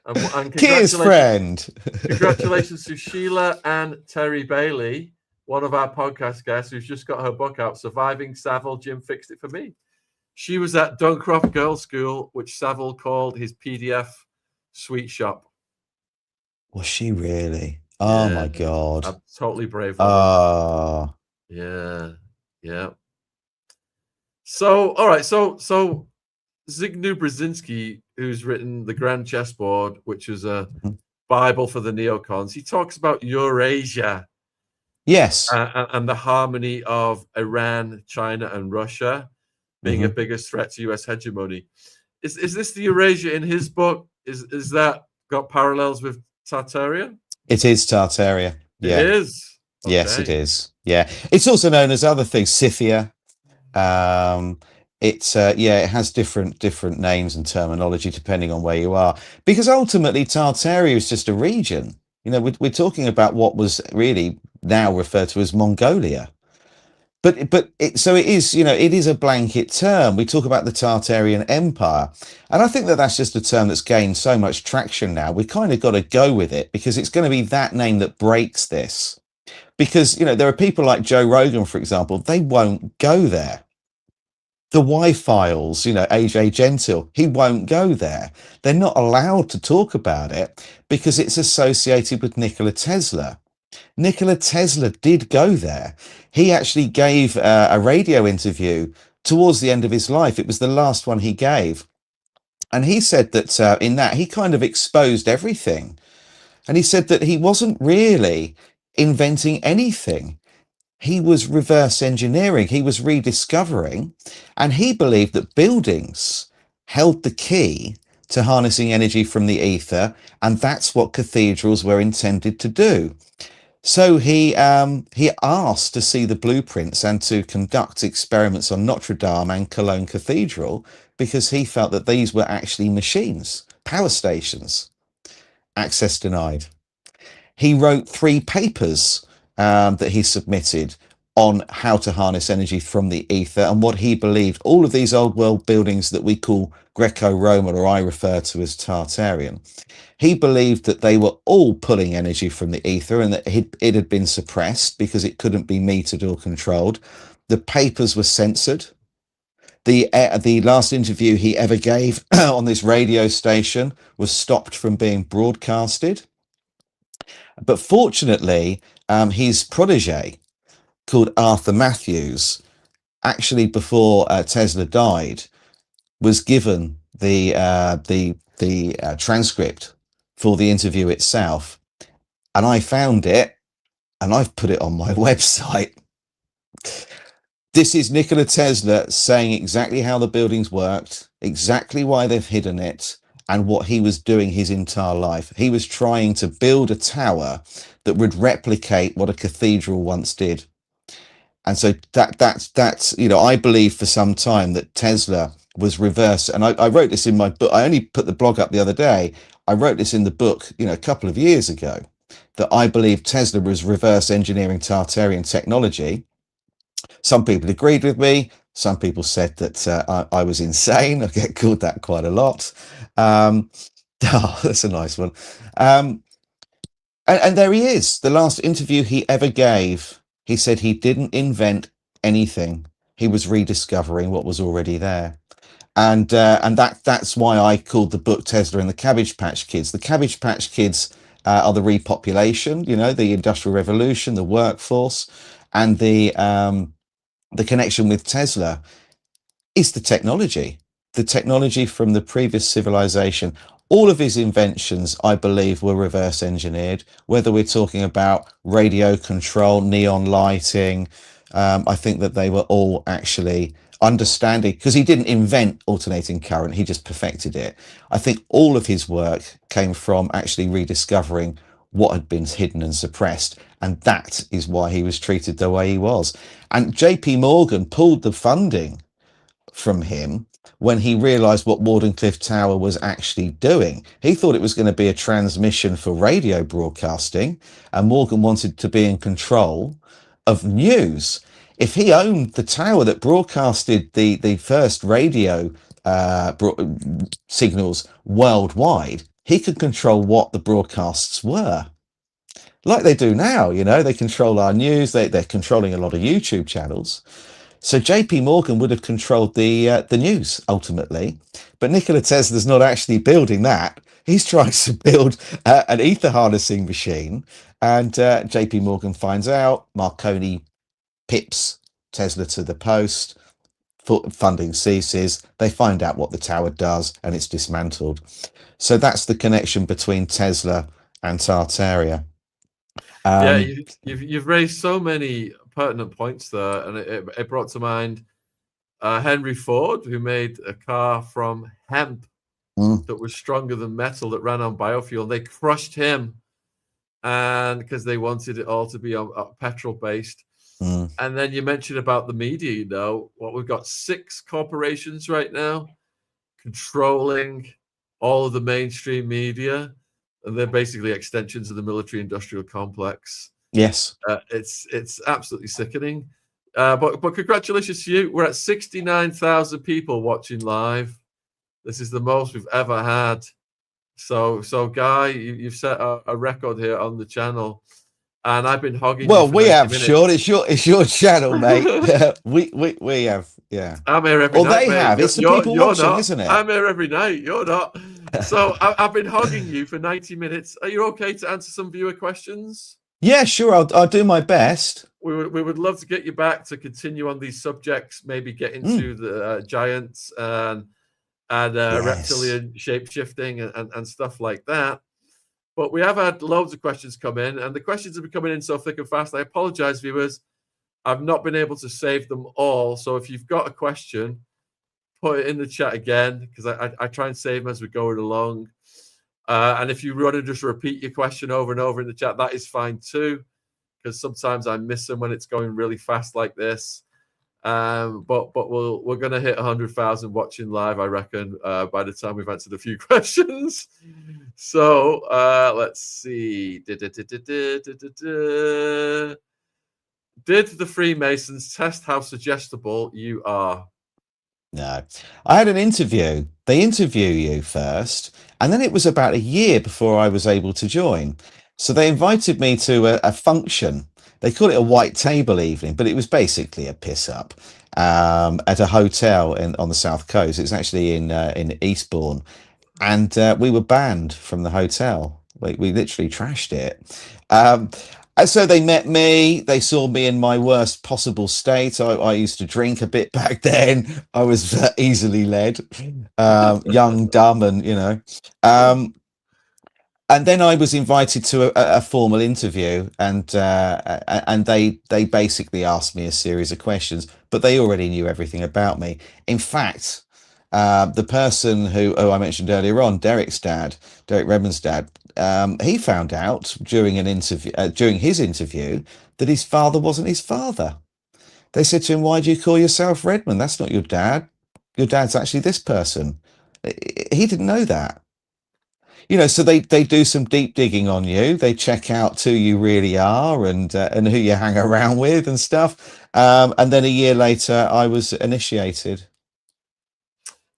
And Kiss, friend. Congratulations to Sheila and Terry Bailey, one of our podcast guests who's just got her book out, Surviving Savile, Jim Fixed It For Me. She was at Duncroft Girls' School, which Savile called his PDF sweet shop. Was she really? Oh, my God. I'm totally brave. Oh. Yeah. So, all right. So Zygmunt Brzezinski, who's written The Grand Chessboard, which is a Bible for the neocons, he talks about Eurasia. Yes. And the harmony of Iran, China, and Russia being a biggest threat to U.S. hegemony. Is this the Eurasia in his book? Is that got parallels with Tartaria? It is Tartaria. Yeah. It is. Okay. Yes, it is. Yeah. It's also known as other things, Scythia. It has different names and terminology depending on where you are, because ultimately Tartaria is just a region. You know, we're talking about what was really now referred to as Mongolia. But it is, you know, it is a blanket term. We talk about the Tartarian Empire, and I think that that's just a term that's gained so much traction now. We kind of got to go with it, because it's going to be that name that breaks this. Because, you know, there are people like Joe Rogan, for example, they won't go there. The Y-Files, you know, AJ Gentile, he won't go there. They're not allowed to talk about it because it's associated with Nikola Tesla. Nikola Tesla did go there. He actually gave a radio interview towards the end of his life. It was the last one he gave. And he said that in that, he kind of exposed everything. And he said that he wasn't really inventing anything. He was reverse engineering. He was rediscovering. And he believed that buildings held the key to harnessing energy from the ether. And that's what cathedrals were intended to do. So he asked to see the blueprints and to conduct experiments on Notre Dame and Cologne Cathedral, because he felt that these were actually machines, power stations. Access denied. He wrote 3 papers that he submitted on how to harness energy from the ether and what he believed all of these old world buildings that we call Greco-Roman, or I refer to as Tartarian. He believed that they were all pulling energy from the ether and that it had been suppressed because it couldn't be metered or controlled. The papers were censored. The last interview he ever gave on this radio station was stopped from being broadcasted. But fortunately, his protege, called Arthur Matthews, actually before Tesla died, was given the transcript for the interview itself, and I found it, and I've put it on my website. This is Nikola Tesla saying exactly how the buildings worked, exactly why they've hidden it, and what he was doing his entire life. He was trying to build a tower that would replicate what a cathedral once did. And so that's you know, I believe for some time that Tesla was reverse. And I wrote this in my book. I only put the blog up the other day. I wrote this in the book, a couple of years ago, that I believe Tesla was reverse engineering Tartarian technology. Some people agreed with me. Some people said that I was insane. I get called that quite a lot. Oh, that's a nice one. And there he is. The last interview he ever gave, he said he didn't invent anything. He was rediscovering what was already there. And that's why I called the book Tesla and the Cabbage Patch Kids. The Cabbage Patch Kids are the repopulation, the Industrial Revolution, the workforce, and the connection with Tesla is the technology from the previous civilization. All of his inventions, I believe, were reverse engineered, whether we're talking about radio control, neon lighting. I think that they were all actually understanding, because he didn't invent alternating current, he just perfected it. I think all of his work came from actually rediscovering what had been hidden and suppressed. And that is why he was treated the way he was. And JP Morgan pulled the funding from him when he realized what Wardenclyffe Tower was actually doing. He thought it was going to be a transmission for radio broadcasting, and Morgan wanted to be in control of news. If he owned the tower that broadcasted the first radio signals worldwide, he could control what the broadcasts were. Like they do now, they control our news, they're controlling a lot of YouTube channels. So JP Morgan would have controlled the news ultimately, but Nikola Tesla's not actually building that. He's trying to build an ether harnessing machine, and JP Morgan finds out. Marconi pips Tesla to the post. Funding ceases. They find out what the tower does, and it's dismantled. So that's the connection between Tesla and Tartaria. Yeah, you've raised so many pertinent points there, and it brought to mind Henry Ford, who made a car from hemp that was stronger than metal, that ran on biofuel. They crushed him, and because they wanted it all to be on petrol based. And then you mentioned about the media. What we've got 6 corporations right now controlling all of the mainstream media, and they're basically extensions of the military industrial complex. Yes. It's absolutely sickening. But congratulations to you. We're at 69,000 people watching live. This is the most we've ever had. So Guy, you've set a record here on the channel, and I've been hogging. Well, you for we 90 have, minutes. Sean. It's your channel, mate. we have, yeah. I'm here every night. They mate. have. It's the people watching, not. isn't it? I'm here every night. You're not. So I've been hogging you for 90 minutes. Are you okay to answer some viewer questions? Yeah, sure. I'll do my best. We would love to get you back to continue on these subjects. Maybe get into the giants and reptilian shape shifting and stuff like that. But we have had loads of questions come in, and the questions have been coming in so thick and fast. I apologize, viewers. I've not been able to save them all. So if you've got a question, put it in the chat again, because I try and save them as we go along. And if you want to just repeat your question over and over in the chat, that is fine too, because sometimes I miss them when it's going really fast like this. But we're going to hit 100,000 watching live, I reckon, by the time we've answered a few questions. So let's see. Did the Freemasons test how suggestible you are? No. I had an interview. They interview you first, and then it was about a year before I was able to join. So they invited me to a function. They call it a white table evening, but it was basically a piss up at a hotel on the south coast. It's actually in Eastbourne, and we were banned from the hotel. We literally trashed it. And so they met me. They saw me in my worst possible state. I used to drink a bit back then. I was easily led, young, dumb, and and then I was invited to a formal interview, and they basically asked me a series of questions, but they already knew everything about me. In fact, the person who I mentioned earlier on, Derek Redmond's dad, he found out during his interview that his father wasn't his father. They said to him, "Why do you call yourself Redmond? That's not your dad." your dad's actually this person. He didn't know that. So they do some deep digging on you. They check out who you really are and who you hang around with and stuff. And then a year later, I was initiated.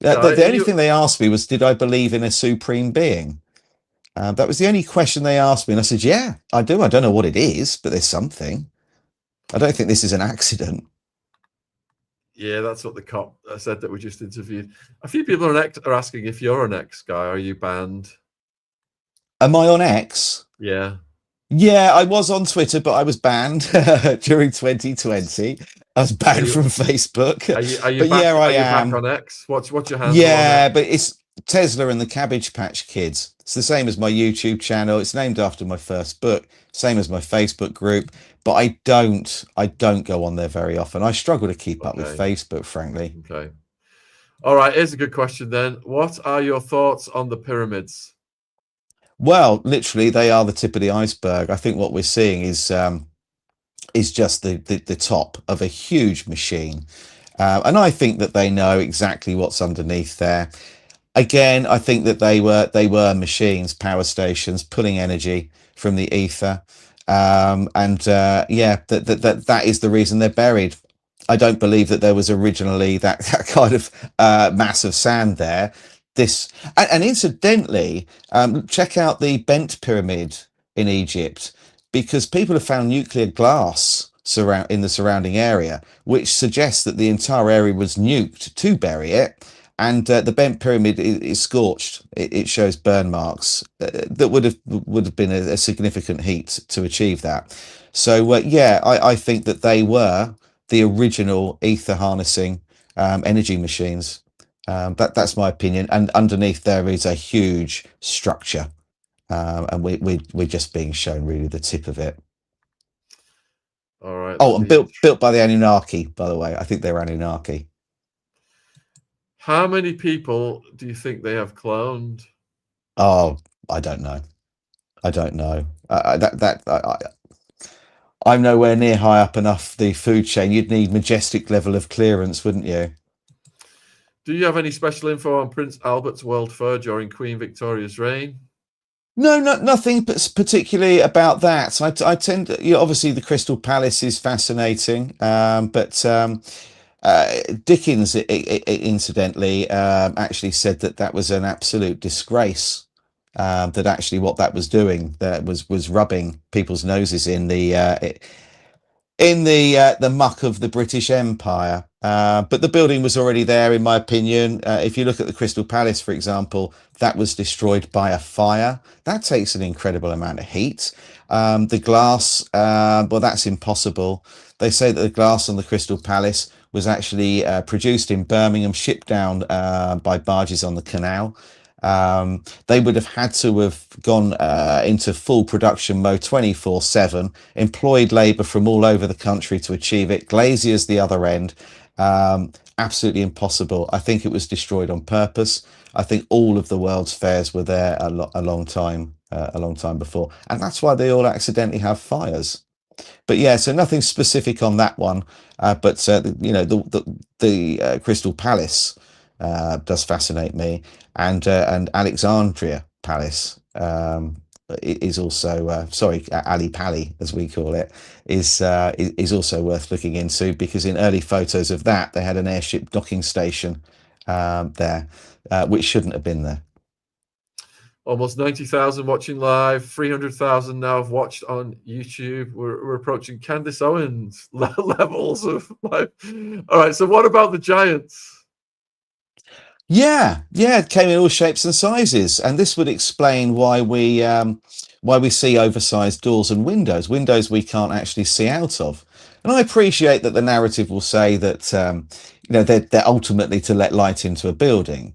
The only thing they asked me was, did I believe in a supreme being? That was the only question they asked me. And I said, yeah, I do. I don't know what it is, but there's something. I don't think this is an accident. Yeah, that's what the cop said that we just interviewed. A few people are asking if you're an X guy. Are you banned? Am I on X? Yeah. Yeah, I was on Twitter, but I was banned during 2020. I was banned from Facebook. Are you but back, yeah, I am. am Back on X? What's your handle? Yeah, on but it's Tesla and the Cabbage Patch Kids. It's the same as my YouTube channel. It's named after my first book. Same as my Facebook group. But I don't go on there very often. I struggle to keep up with Facebook, frankly. Okay. All right. Here's a good question then. What are your thoughts on the pyramids? Well, literally, they are the tip of the iceberg. I think what we're seeing is just the top of a huge machine. And I think that they know exactly what's underneath there. Again, I think that they were machines, power stations, pulling energy from the ether. Yeah, that is the reason they're buried. I don't believe that there was originally that kind of mass of sand there. And incidentally, check out the Bent Pyramid in Egypt, because people have found nuclear glass in the surrounding area, which suggests that the entire area was nuked to bury it. And the Bent Pyramid is scorched. It shows burn marks that would have been a significant heat to achieve that. So yeah, I think that they were the original ether harnessing energy machines. That's my opinion. And underneath there is a huge structure, and we're just being shown really the tip of it. All right. Oh, and built by the Anunnaki, by the way. I think they're Anunnaki. How many people do you think they have cloned? Oh, I don't know. I'm nowhere near high up enough the food chain. You'd need majestic level of clearance, wouldn't you? Do you have any special info on Prince Albert's World Fair during Queen Victoria's reign? No, nothing particularly about that. I tend to, obviously the Crystal Palace is fascinating, but Dickens, incidentally, actually said that was an absolute disgrace. That actually what that was doing that was rubbing people's noses in the muck of the British Empire. But the building was already there, in my opinion. If you look at the Crystal Palace, for example, that was destroyed by a fire. That takes an incredible amount of heat. The glass, well, that's impossible. They say that the glass on the Crystal Palace was actually produced in Birmingham, shipped down by barges on the canal. They would have had to have gone into full production mode 24/7, employed labour from all over the country to achieve it. Glaziers the other end, absolutely impossible. I think it was destroyed on purpose. I think all of the world's fairs were there a long time before, and that's why they all accidentally have fires. But yeah, so nothing specific on that one. But the Crystal Palace does fascinate me, and Alexandria Palace is also Ali Pali, as we call it, is also worth looking into, because in early photos of that they had an airship docking station there, which shouldn't have been there. Almost 90,000 watching live, 300,000 now have watched on YouTube. We're approaching Candace Owens levels of life. All right, so what about the giants? Yeah, it came in all shapes and sizes, and this would explain why we see oversized doors and windows we can't actually see out of. And I appreciate that the narrative will say that they're ultimately to let light into a building,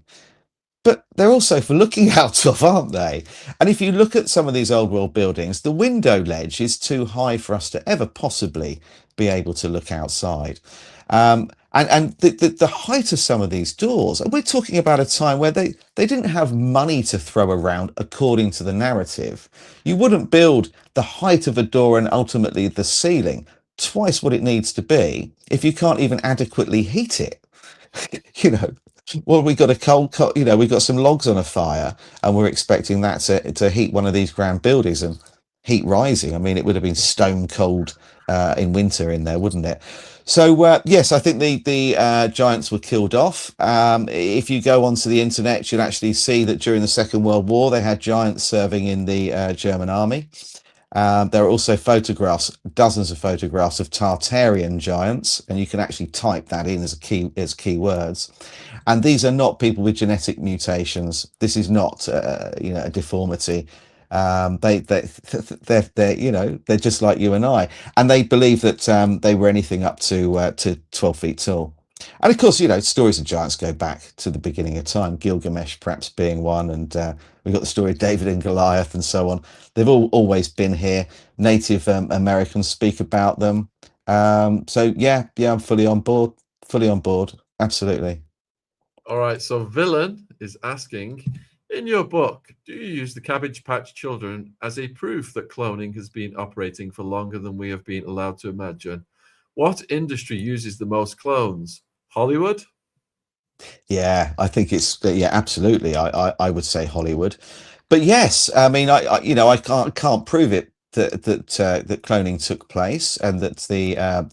but they're also for looking out of, aren't they? And if you look at some of these old world buildings, the window ledge is too high for us to ever possibly be able to look outside. And the height of some of these doors, and we're talking about a time where they didn't have money to throw around according to the narrative. You wouldn't build the height of a door and ultimately the ceiling twice what it needs to be if you can't even adequately heat it. Well, we got a we got some logs on a fire, and we're expecting that to heat one of these grand buildings and heat rising. I mean, it would have been stone cold in winter in there, wouldn't it? So yes, I think the giants were killed off. If you go onto the internet, you'll actually see that during the Second World War, they had giants serving in the German army. There are also photographs, dozens of photographs of Tartarian giants, and you can actually type that in as keywords. And these are not people with genetic mutations. This is not, a deformity. They're just like you and I, and they believe that they were anything up to 12 feet tall. And of course, stories of giants go back to the beginning of time. Gilgamesh, perhaps being one, and we've got the story of David and Goliath, and so on. They've always been here. Native Americans speak about them. So yeah, I'm fully on board. Fully on board. Absolutely. All right. So Villain is asking, in your book, do you use the Cabbage Patch Children as a proof that cloning has been operating for longer than we have been allowed to imagine? What industry uses the most clones? Hollywood? Yeah, I think it's absolutely. I would say Hollywood, but yes, I mean, I can't prove it that cloning took place, and that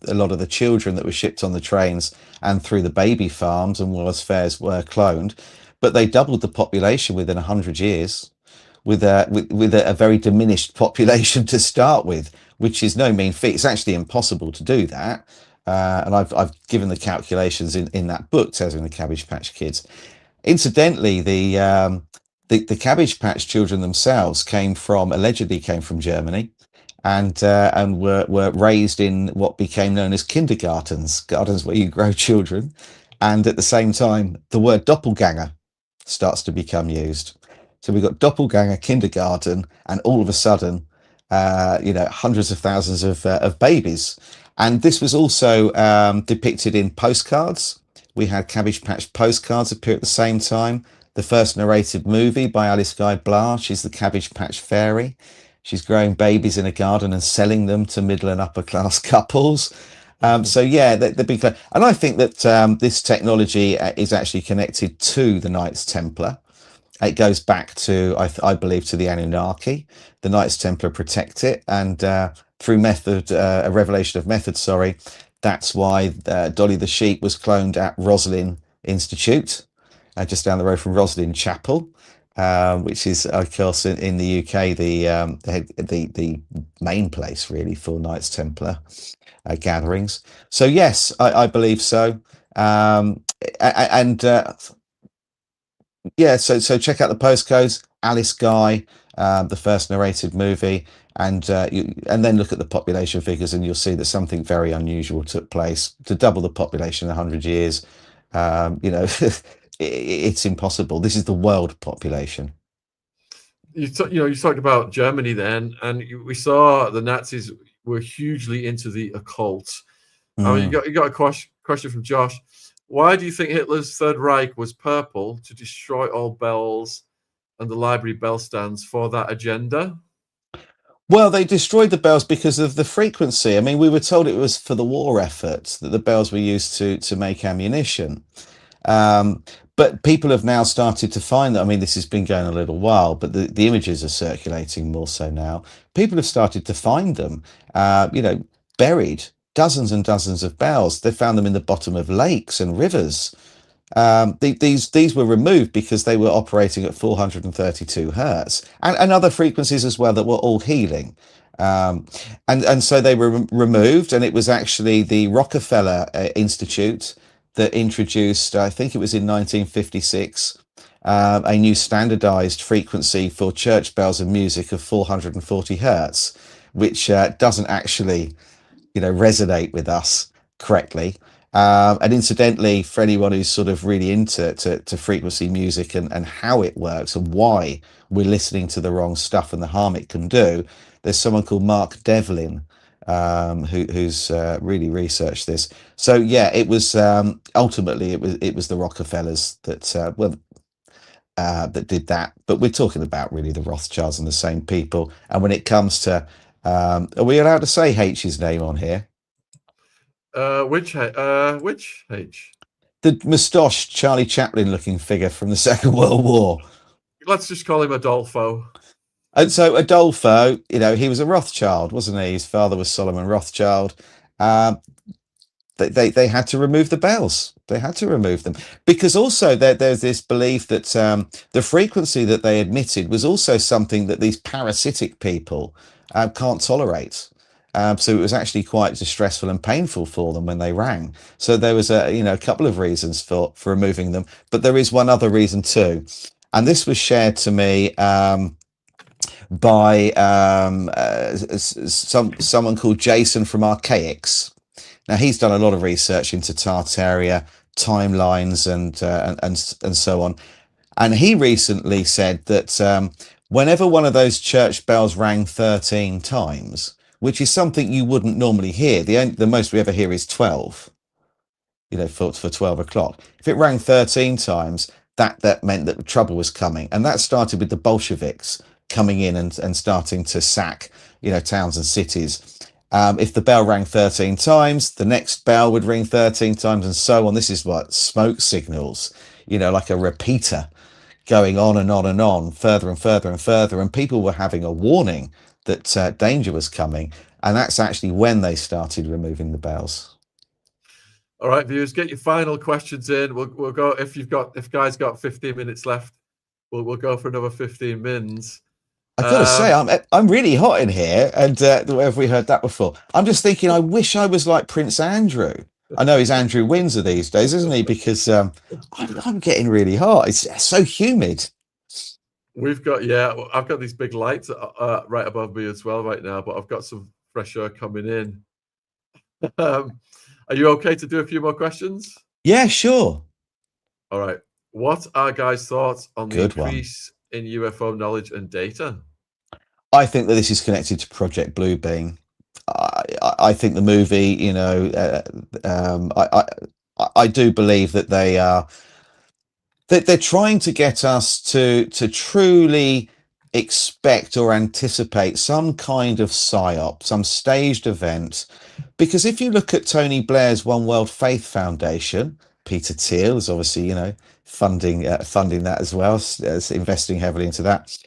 a lot of the children that were shipped on the trains and through the baby farms and Wallace fairs were cloned, but they doubled the population within 100 years with a very diminished population to start with, which is no mean feat. It's actually impossible to do that. And I've given the calculations in that book, Testing the Cabbage Patch Kids. Incidentally, the Cabbage Patch children themselves allegedly came from Germany, and were raised in what became known as kindergartens, gardens where you grow children. And at the same time, the word doppelganger starts to become used. So we've got doppelganger, kindergarten, and all of a sudden, hundreds of thousands of babies. And this was also depicted in postcards. We had Cabbage Patch postcards appear at the same time. The first narrated movie by Alice Guy Blanche is The Cabbage Patch Fairy. She's growing babies in a garden and selling them to middle and upper class couples. So yeah, the big, and I think that this technology is actually connected to the Knights Templar. It goes back to, I believe, to the Anunnaki. The Knights Templar protect it, and through a revelation of method, that's why Dolly the sheep was cloned at Roslin Institute, just down the road from Roslin Chapel, which is, of course, in the UK, the main place really for Knights Templar gatherings. So yes, I believe so. Yeah, so check out the postcodes, Alice Guy, the first narrated movie, and then look at the population figures, and you'll see that something very unusual took place. To double the population in 100 years, it's impossible. This is the world population. You talked about Germany then, and we saw the Nazis were hugely into the occult. I mean, you got a question from Josh. Why do you think Hitler's Third Reich was purple to destroy all bells and the library bell stands for that agenda? Well, they destroyed the bells because of the frequency. I mean, we were told it was for the war effort, that the bells were used to make ammunition. But people have now started to find that, I mean, this has been going a little while, but the images are circulating more so now. People have started to find them, buried, dozens and dozens of bells. They found them in the bottom of lakes and rivers. These were removed because they were operating at 432 hertz and other frequencies as well that were all healing. And so they were removed, and it was actually the Rockefeller Institute that introduced, I think it was in 1956, a new standardized frequency for church bells and music of 440 hertz, which doesn't actually resonate with us correctly. And incidentally, for anyone who's sort of really into frequency music and how it works and why we're listening to the wrong stuff and the harm it can do, there's someone called Mark Devlin who's really researched this. So yeah, it was ultimately it was the Rockefellers that that did that. But we're talking about really the Rothschilds and the same people. And when it comes to are we allowed to say H's name on here? Which H? The moustached Charlie Chaplin-looking figure from the Second World War. Let's just call him Adolfo. And so Adolfo, you know, he was a Rothschild, wasn't he? His father was Solomon Rothschild. They had to remove the bells. They had to remove them because also there's this belief that the frequency that they emitted was also something that these parasitic people can't tolerate. So it was actually quite distressful and painful for them when they rang. So there was a couple of reasons for removing them, but there is one other reason too, and this was shared to me by someone called Jason from Archaics. Now he's done a lot of research into Tartaria timelines and so on, and he recently said that whenever one of those church bells rang 13 times, which is something you wouldn't normally hear, the most we ever hear is 12. You know, for 12 o'clock. If it rang 13 times, that meant that trouble was coming, and that started with the Bolsheviks coming in and starting to sack, you know, towns and cities. If the bell rang 13 times, the next bell would ring 13 times, and so on. This is what smoke signals, you know, like a repeater going on and on and on, further and further and further. And people were having a warning that danger was coming. And that's actually when they started removing the bells. All right, viewers, get your final questions in. We'll go if guys got 15 minutes left, we'll go for another 15 minutes. I've got to say, I'm really hot in here, and have we heard that before? I'm just thinking, I wish I was like Prince Andrew. I know he's Andrew Windsor these days, isn't he? Because I'm getting really hot. It's so humid. I've got these big lights right above me as well right now, but I've got some fresh air coming in. Are you okay to do a few more questions? Yeah, sure. All right. What are guys' thoughts on the increase in UFO knowledge and data? I think that this is connected to Project Bluebeam. I think the movie, you know, I do believe that they're trying to get us to truly expect or anticipate some kind of psyop, some staged event. Because if you look at Tony Blair's One World Faith Foundation, Peter Thiel is obviously, you know, funding that as well, as investing heavily into that.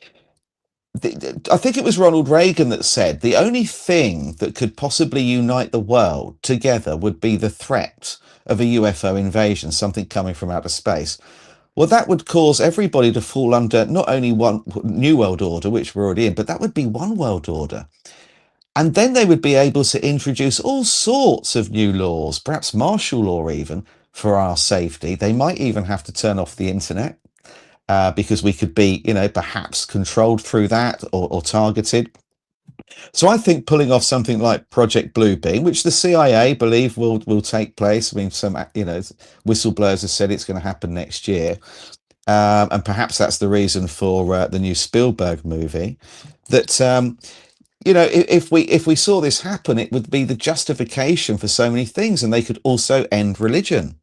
I think it was Ronald Reagan that said the only thing that could possibly unite the world together would be the threat of a UFO invasion, something coming from outer space. Well, that would cause everybody to fall under not only one new world order, which we're already in, but that would be one world order. And then they would be able to introduce all sorts of new laws, perhaps martial law even, for our safety. They might even have to turn off the internet. Because we could be, you know, perhaps controlled through that or targeted. So I think pulling off something like Project Bluebeam, which the CIA believe will take place. I mean, some, you know, whistleblowers have said it's going to happen next year. And perhaps that's the reason for the new Spielberg movie. That, you know, if we saw this happen, it would be the justification for so many things. And they could also end religion,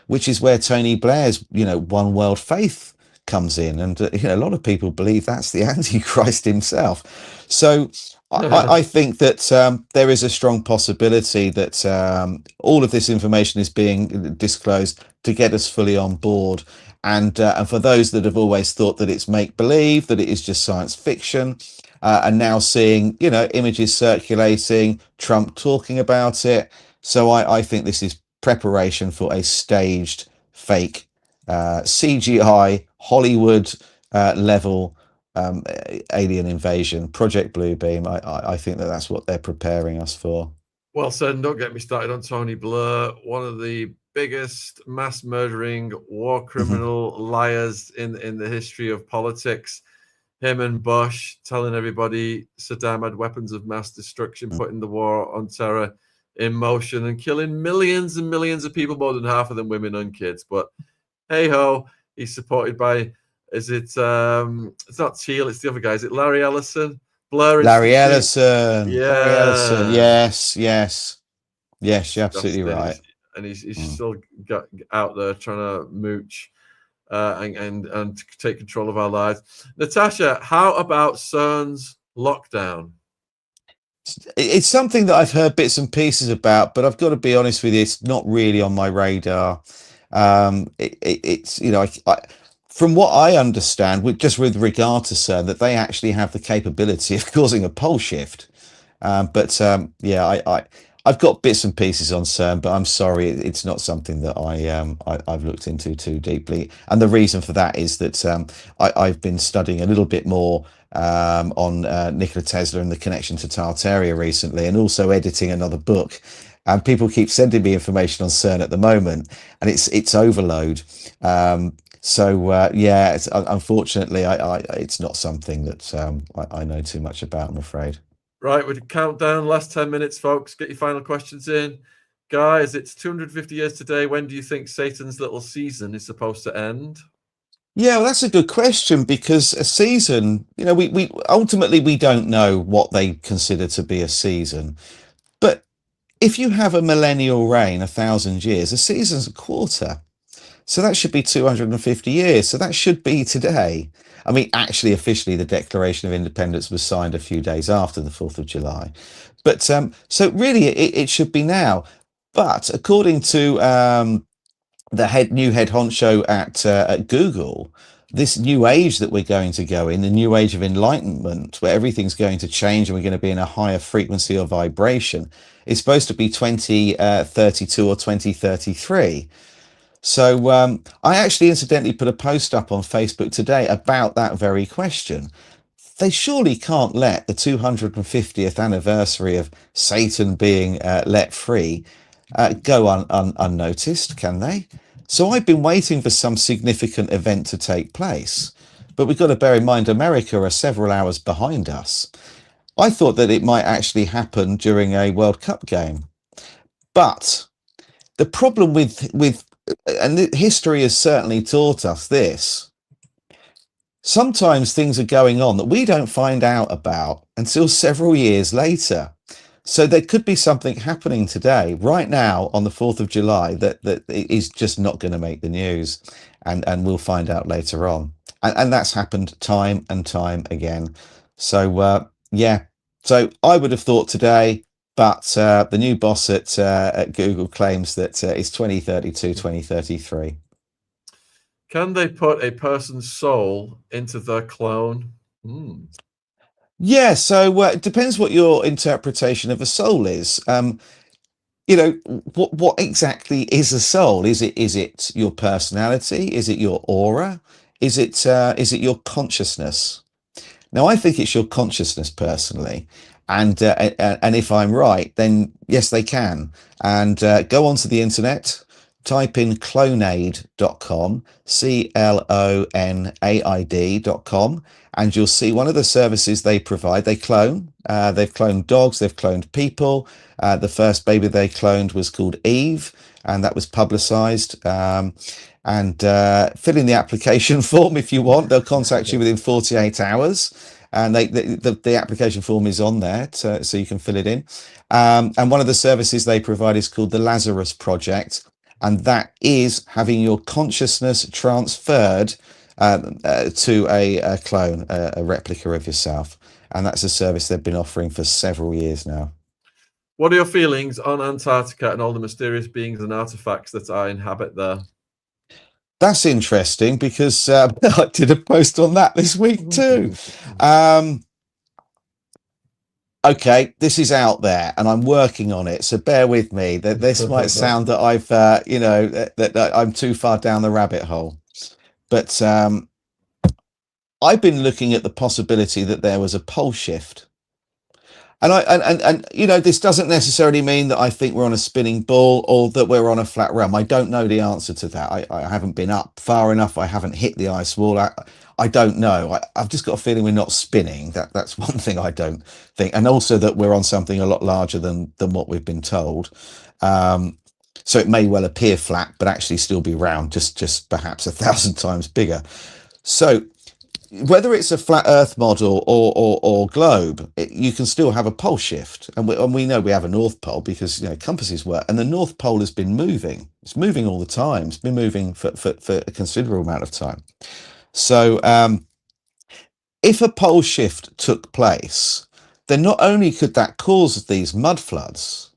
which is where Tony Blair's, you know, One World Faith comes in, and you know, a lot of people believe that's the Antichrist himself. So I think that there is a strong possibility that all of this information is being disclosed to get us fully on board. And for those that have always thought that it's make believe, that it is just science fiction, and now seeing, you know, images circulating, Trump talking about it. So I think this is preparation for a staged fake CGI Hollywood level alien invasion, Project Bluebeam. I think that's what they're preparing us for. Well said. Don't get me started on Tony Blair, one of the biggest mass murdering war criminal liars in the history of politics. Him and Bush telling everybody Saddam had weapons of mass destruction, putting the war on terror in motion and killing millions and millions of people, more than half of them women and kids. But hey ho, he's supported by, is it, it's not Thiel, it's the other guy. Is it Larry Ellison? Larry Ellison. Yeah. Larry Ellison. Yes, you're absolutely right. And he's still got out there trying to mooch and take control of our lives. Natasha, how about CERN's lockdown? It's something that I've heard bits and pieces about, but I've got to be honest with you, it's not really on my radar. It's from what I understand, with regard to CERN, that they actually have the capability of causing a pole shift. I've got bits and pieces on CERN, but I'm sorry, it's not something that I've looked into too deeply. And the reason for that is that I've been studying a little bit more on Nikola Tesla and the connection to Tartaria recently, and also editing another book. And people keep sending me information on CERN at the moment, and it's overload. Unfortunately, it's not something that I know too much about, I'm afraid. Right, with the countdown, last 10 minutes, folks. Get your final questions in. Guys, it's 250 years today. When do you think Satan's little season is supposed to end? Yeah, well, that's a good question, because a season, we ultimately we don't know what they consider to be a season. But if you have a millennial reign, 1,000 years, a season's a quarter. So that should be 250 years. So that should be today. I mean, actually, officially, the Declaration of Independence was signed a few days after the 4th of July. But so really, it should be now. But according to the new head honcho at Google, this new age that we're going to go in, the new age of enlightenment, where everything's going to change and we're going to be in a higher frequency of vibration, is supposed to be 2032 or 2033. So I actually incidentally put a post up on Facebook today about that very question. They surely can't let the 250th anniversary of Satan being let free go unnoticed, can they? So I've been waiting for some significant event to take place. But we've got to bear in mind, America are several hours behind us. I thought that it might actually happen during a World Cup game. But the problem with and history has certainly taught us this, sometimes things are going on that we don't find out about until several years later. So there could be something happening today, right now, on the 4th of July, that is just not going to make the news, and we'll find out later on. And that's happened time and time again. So so I would have thought today, but the new boss at Google claims that it's 2032, 2033. Can they put a person's soul into their clone? Yeah, so it depends what your interpretation of a soul is. What exactly is a soul? Is it your personality? Is it your aura? Is it your consciousness? Now, I think it's your consciousness personally, and if I'm right, then yes, they can. And go onto the internet, type in clonaid.com, CLONAID.com, and you'll see one of the services they provide. They clone. They've cloned dogs. They've cloned people. The first baby they cloned was called Eve, and that was publicized. And fill in the application form if you want. They'll contact you within 48 hours. And the application form is on there, so you can fill it in. And one of the services they provide is called the Lazarus Project. And that is having your consciousness transferred to a clone, a replica of yourself. And that's a service they've been offering for several years now. What are your feelings on Antarctica and all the mysterious beings and artifacts that inhabit there? That's interesting, because I did a post on that this week too. Okay, this is out there and I'm working on it, so bear with me. That this might sound that I've, that I'm too far down the rabbit hole. But I've been looking at the possibility that there was a pole shift. And this doesn't necessarily mean that I think we're on a spinning ball or that we're on a flat realm. I don't know the answer to that. I haven't been up far enough. I haven't hit the ice wall. I don't know. I've just got a feeling we're not spinning. That's one thing I don't think. And also that we're on something a lot larger than what we've been told. So it may well appear flat, but actually still be round, just perhaps 1,000 times bigger. So whether it's a flat Earth model or globe, you can still have a pole shift, and we know we have a North Pole because compasses work, and the North Pole has been moving. It's moving all the time. It's been moving for a considerable amount of time. So if a pole shift took place, then not only could that cause these mud floods,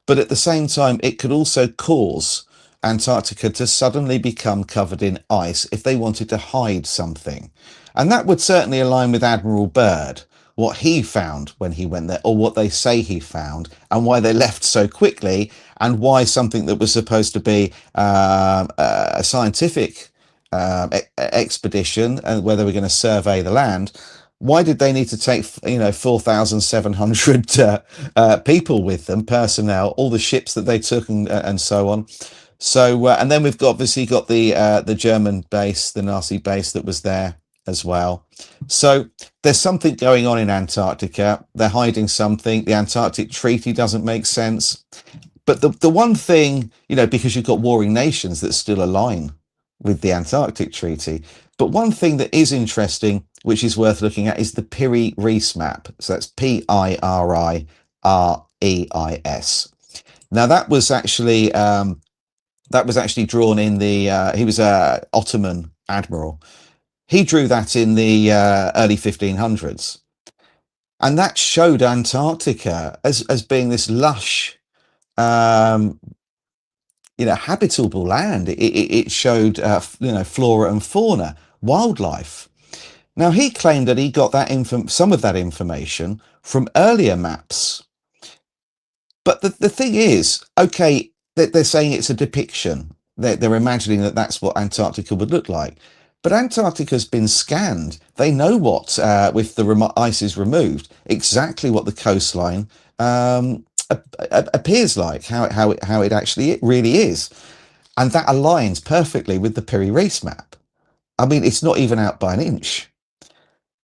but at the same time it could also cause Antarctica to suddenly become covered in ice if they wanted to hide something. And that would certainly align with Admiral Byrd, what he found when he went there, or what they say he found, and why they left so quickly, and why something that was supposed to be a scientific expedition, and where they were going to survey the land, why did they need to take 4,700 people with them, personnel, all the ships that they took, and so on. So and then we've obviously got the German base, the Nazi base that was there as well. So there's something going on in Antarctica. They're hiding something. The Antarctic Treaty doesn't make sense. But the one thing, because you've got warring nations that still align with the Antarctic Treaty. But one thing that is interesting, which is worth looking at, is the Piri-Reis map. So that's Pirireis. Now that was actually drawn in the. He was a Ottoman admiral. He drew that in the early 1500s, and that showed Antarctica as being this lush, habitable land. It showed flora and fauna, wildlife. Now he claimed that he got that some of that information from earlier maps. But the thing is, okay, they're saying it's a depiction. They're imagining that that's what Antarctica would look like. But Antarctica's been scanned. They know what, with the ice is removed, exactly what the coastline appears like, how it actually really is. And that aligns perfectly with the Piri-Reis map. I mean, it's not even out by an inch.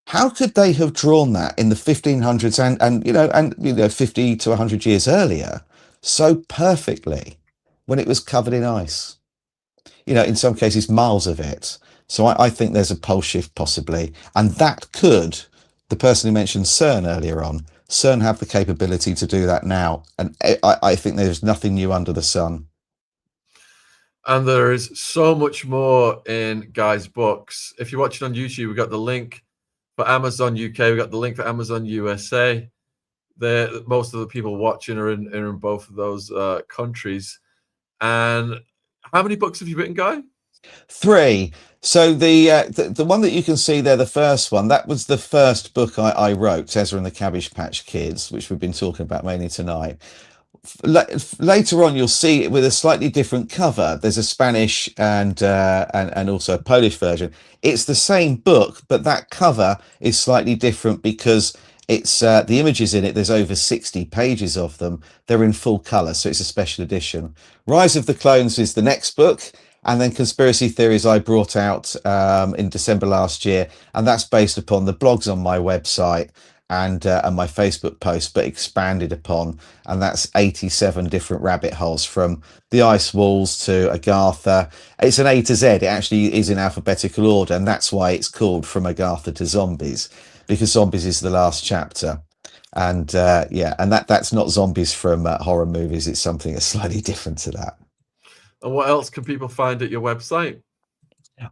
How could they have drawn that in the 1500s and 50 to 100 years earlier so perfectly when it was covered in ice? In some cases, miles of it. So I think there's a pole shift possibly. And that could, the person who mentioned CERN earlier on, CERN have the capability to do that now. And I think there's nothing new under the sun. And there is so much more in Guy's books. If you're watching on YouTube, we've got the link for Amazon UK. We've got the link for Amazon USA. Most of the people watching are in both of those countries. And how many books have you written, Guy? 3. So the one that you can see there, the first one, that was the first book I wrote, Tezza and the Cabbage Patch Kids, which we've been talking about mainly tonight. Later on, you'll see it with a slightly different cover. There's a Spanish and also a Polish version. It's the same book, but that cover is slightly different because it's the images in it. There's over 60 pages of them. They're in full color, so it's a special edition. Rise of the Clones is the next book. And then Conspiracy Theories I brought out in December last year, and that's based upon the blogs on my website and my Facebook post, but expanded upon, and that's 87 different rabbit holes from the ice walls to Agartha. It's an A to Z. It actually is in alphabetical order, and that's why it's called From Agartha to Zombies, because zombies is the last chapter. And and that's not zombies from horror movies. It's something that's slightly different to that. And what else can people find at your website?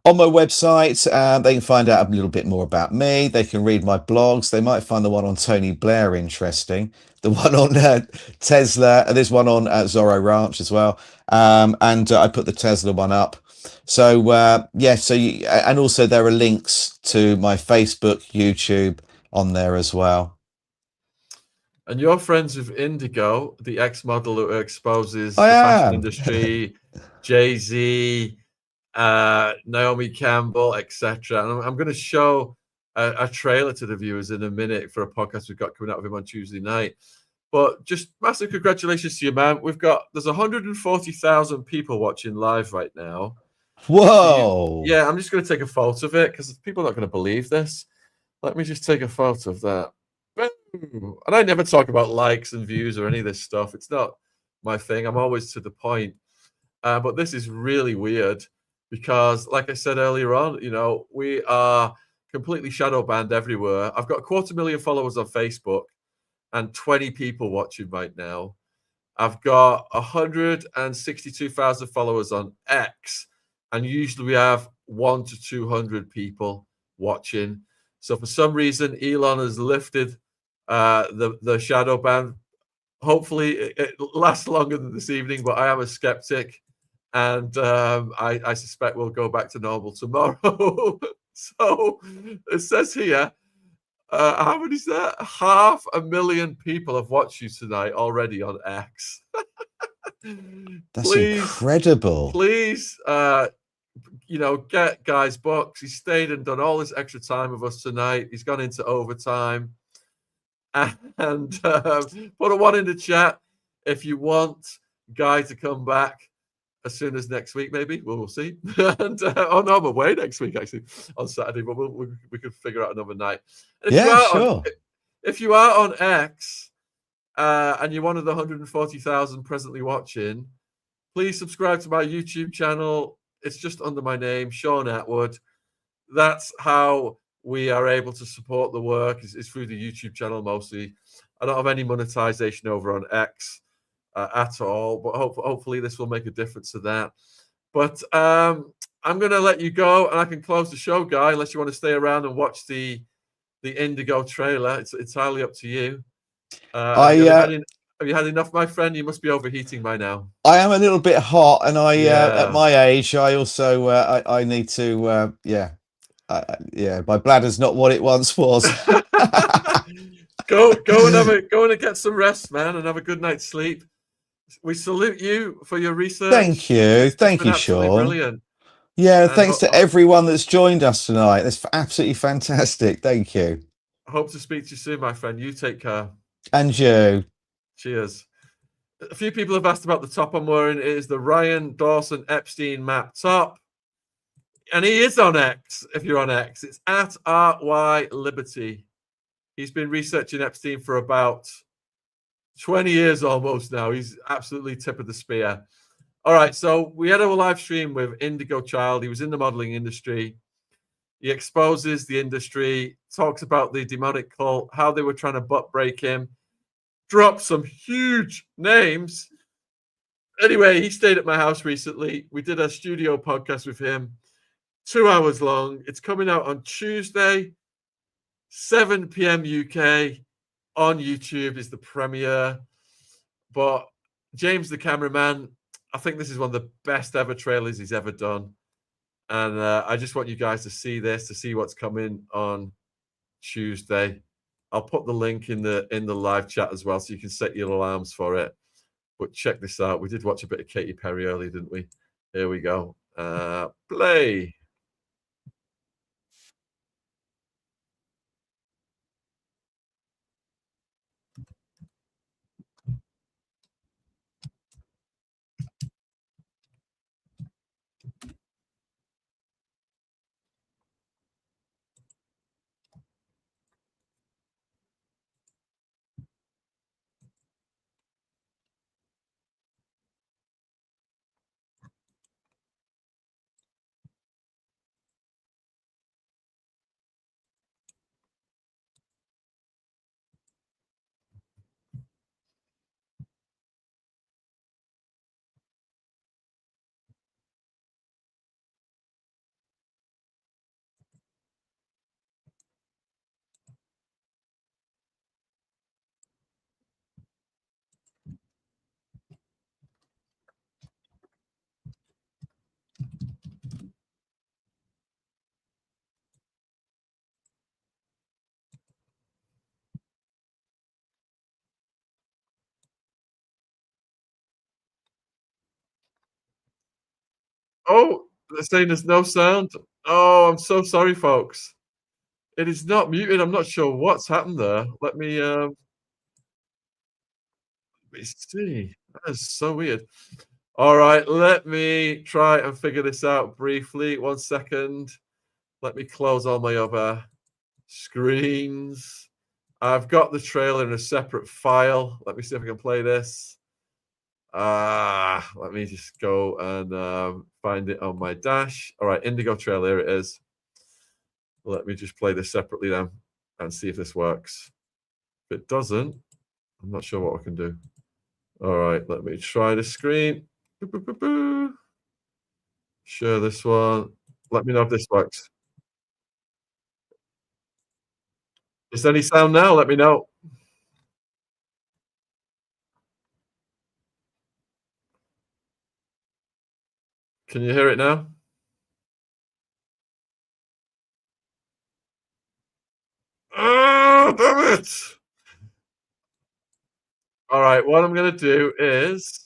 On my website, they can find out a little bit more about me. They can read my blogs. They might find the one on Tony Blair interesting. The one on Tesla. There's one on Zorro Ranch as well. And I put the Tesla one up. So, and also there are links to my Facebook, YouTube on there as well. And you're friends with Indigo, the ex-model who exposes the fashion industry, Jay-Z, Naomi Campbell, etc. And I'm going to show a trailer to the viewers in a minute for a podcast we've got coming out of him on Tuesday night. But just massive congratulations to you, man. There's 140,000 people watching live right now. Whoa! Yeah, I'm just going to take a photo of it because people are not going to believe this. Let me just take a photo of that. Boom. And I never talk about likes and views or any of this stuff. It's not my thing. I'm always to the point. But this is really weird because, like I said earlier on, we are completely shadow banned everywhere. I've got 250,000 followers on Facebook and 20 people watching right now. I've got 162,000 followers on X, and usually we have 100 to 200 people watching. So for some reason, Elon has lifted the shadow ban. Hopefully, it lasts longer than this evening, but I am a skeptic. and I suspect we'll go back to normal tomorrow. So it says here, how many is that? 500,000 people have watched you tonight already on X. That's Please, incredible. please, you know, get Guy's books. He stayed and done all this extra time with us tonight. He's gone into overtime. And put a 1 in the chat if you want Guy to come back as soon as next week, maybe. We'll see. And oh no, I'm away next week actually on Saturday, but we could figure out another night. If Yeah, you are sure. if you are on X and you're one of the 140,000 presently watching, please subscribe to my YouTube channel. It's just under my name, Shaun Atwood. That's how we are able to support the work is through the YouTube channel mostly. I don't have any monetization over on X at all, but hopefully this will make a difference to that. But I'm going to let you go, and I can close the show, Guy, unless you want to stay around and watch the Indigo trailer. It's entirely up to you. Have you had enough, my friend? You must be overheating by now. I am a little bit hot, and at my age, I also I need to yeah, my bladder's not what it once was. Go and get some rest, man, and have a good night's sleep. We salute you for your research. Thank you, Shaun. Brilliant. Yeah, thanks to everyone that's joined us tonight. That's absolutely fantastic. Thank you. I hope to speak to you soon, my friend. You take care. And you. Cheers. A few people have asked about the top I'm wearing. It is the Ryan Dawson Epstein map top. And he is on X, if you're on X. It's at RY Liberty. He's been researching Epstein for about 20 years almost now. He's absolutely tip of the spear. All right, so we had a live stream with Indigo Child. He was in the modeling industry. He exposes the industry, talks about the demonic cult, how they were trying to butt break him, dropped some huge names. Anyway, he stayed at my house recently. We did a studio podcast with him, 2 hours long. It's coming out on Tuesday, 7 p.m. UK on YouTube is the premiere. But James, the cameraman, I think this is one of the best ever trailers he's ever done. And I just want you guys to see this, to see what's coming on Tuesday. I'll put the link in the live chat as well, so you can set your alarms for it. But check this out. We did watch a bit of Katy Perry earlier, didn't we? Here we go. Play. Oh, they're saying there's no sound. Oh, I'm so sorry, folks. It is not muted. I'm not sure what's happened there. Let me see. That is so weird. All right, let me try and figure this out briefly. 1 second. Let me close all my other screens. I've got the trailer in a separate file. Let me see if I can play this. Let me just go and find it on my dash. All right, Indigo trailer, here it is. Let me just play this separately then and see if this works. If it doesn't, I'm not sure what I can do. All right, let me try the screen. Share this one. Let me know if this works. Is there any sound now? Let me know. Can you hear it now? Oh, damn it! All right, what I'm going to do is,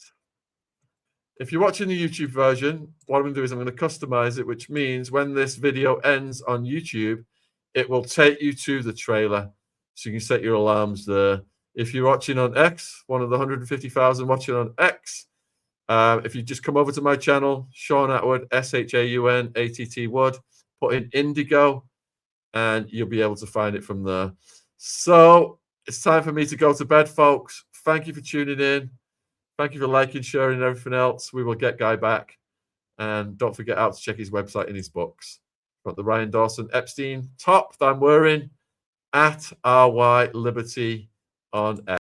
if you're watching the YouTube version, what I'm going to do is I'm going to customize it, which means when this video ends on YouTube, it will take you to the trailer. So you can set your alarms there. If you're watching on X, one of the 150,000 watching on X, if you just come over to my channel, Shaun Attwood, SHAUN Wood, put in Indigo, and you'll be able to find it from there. So it's time for me to go to bed, folks. Thank you for tuning in. Thank you for liking, sharing, and everything else. We will get Guy back. And don't forget out to check his website and his books. Got the Ryan Dawson Epstein top that I'm wearing at RY Liberty on X.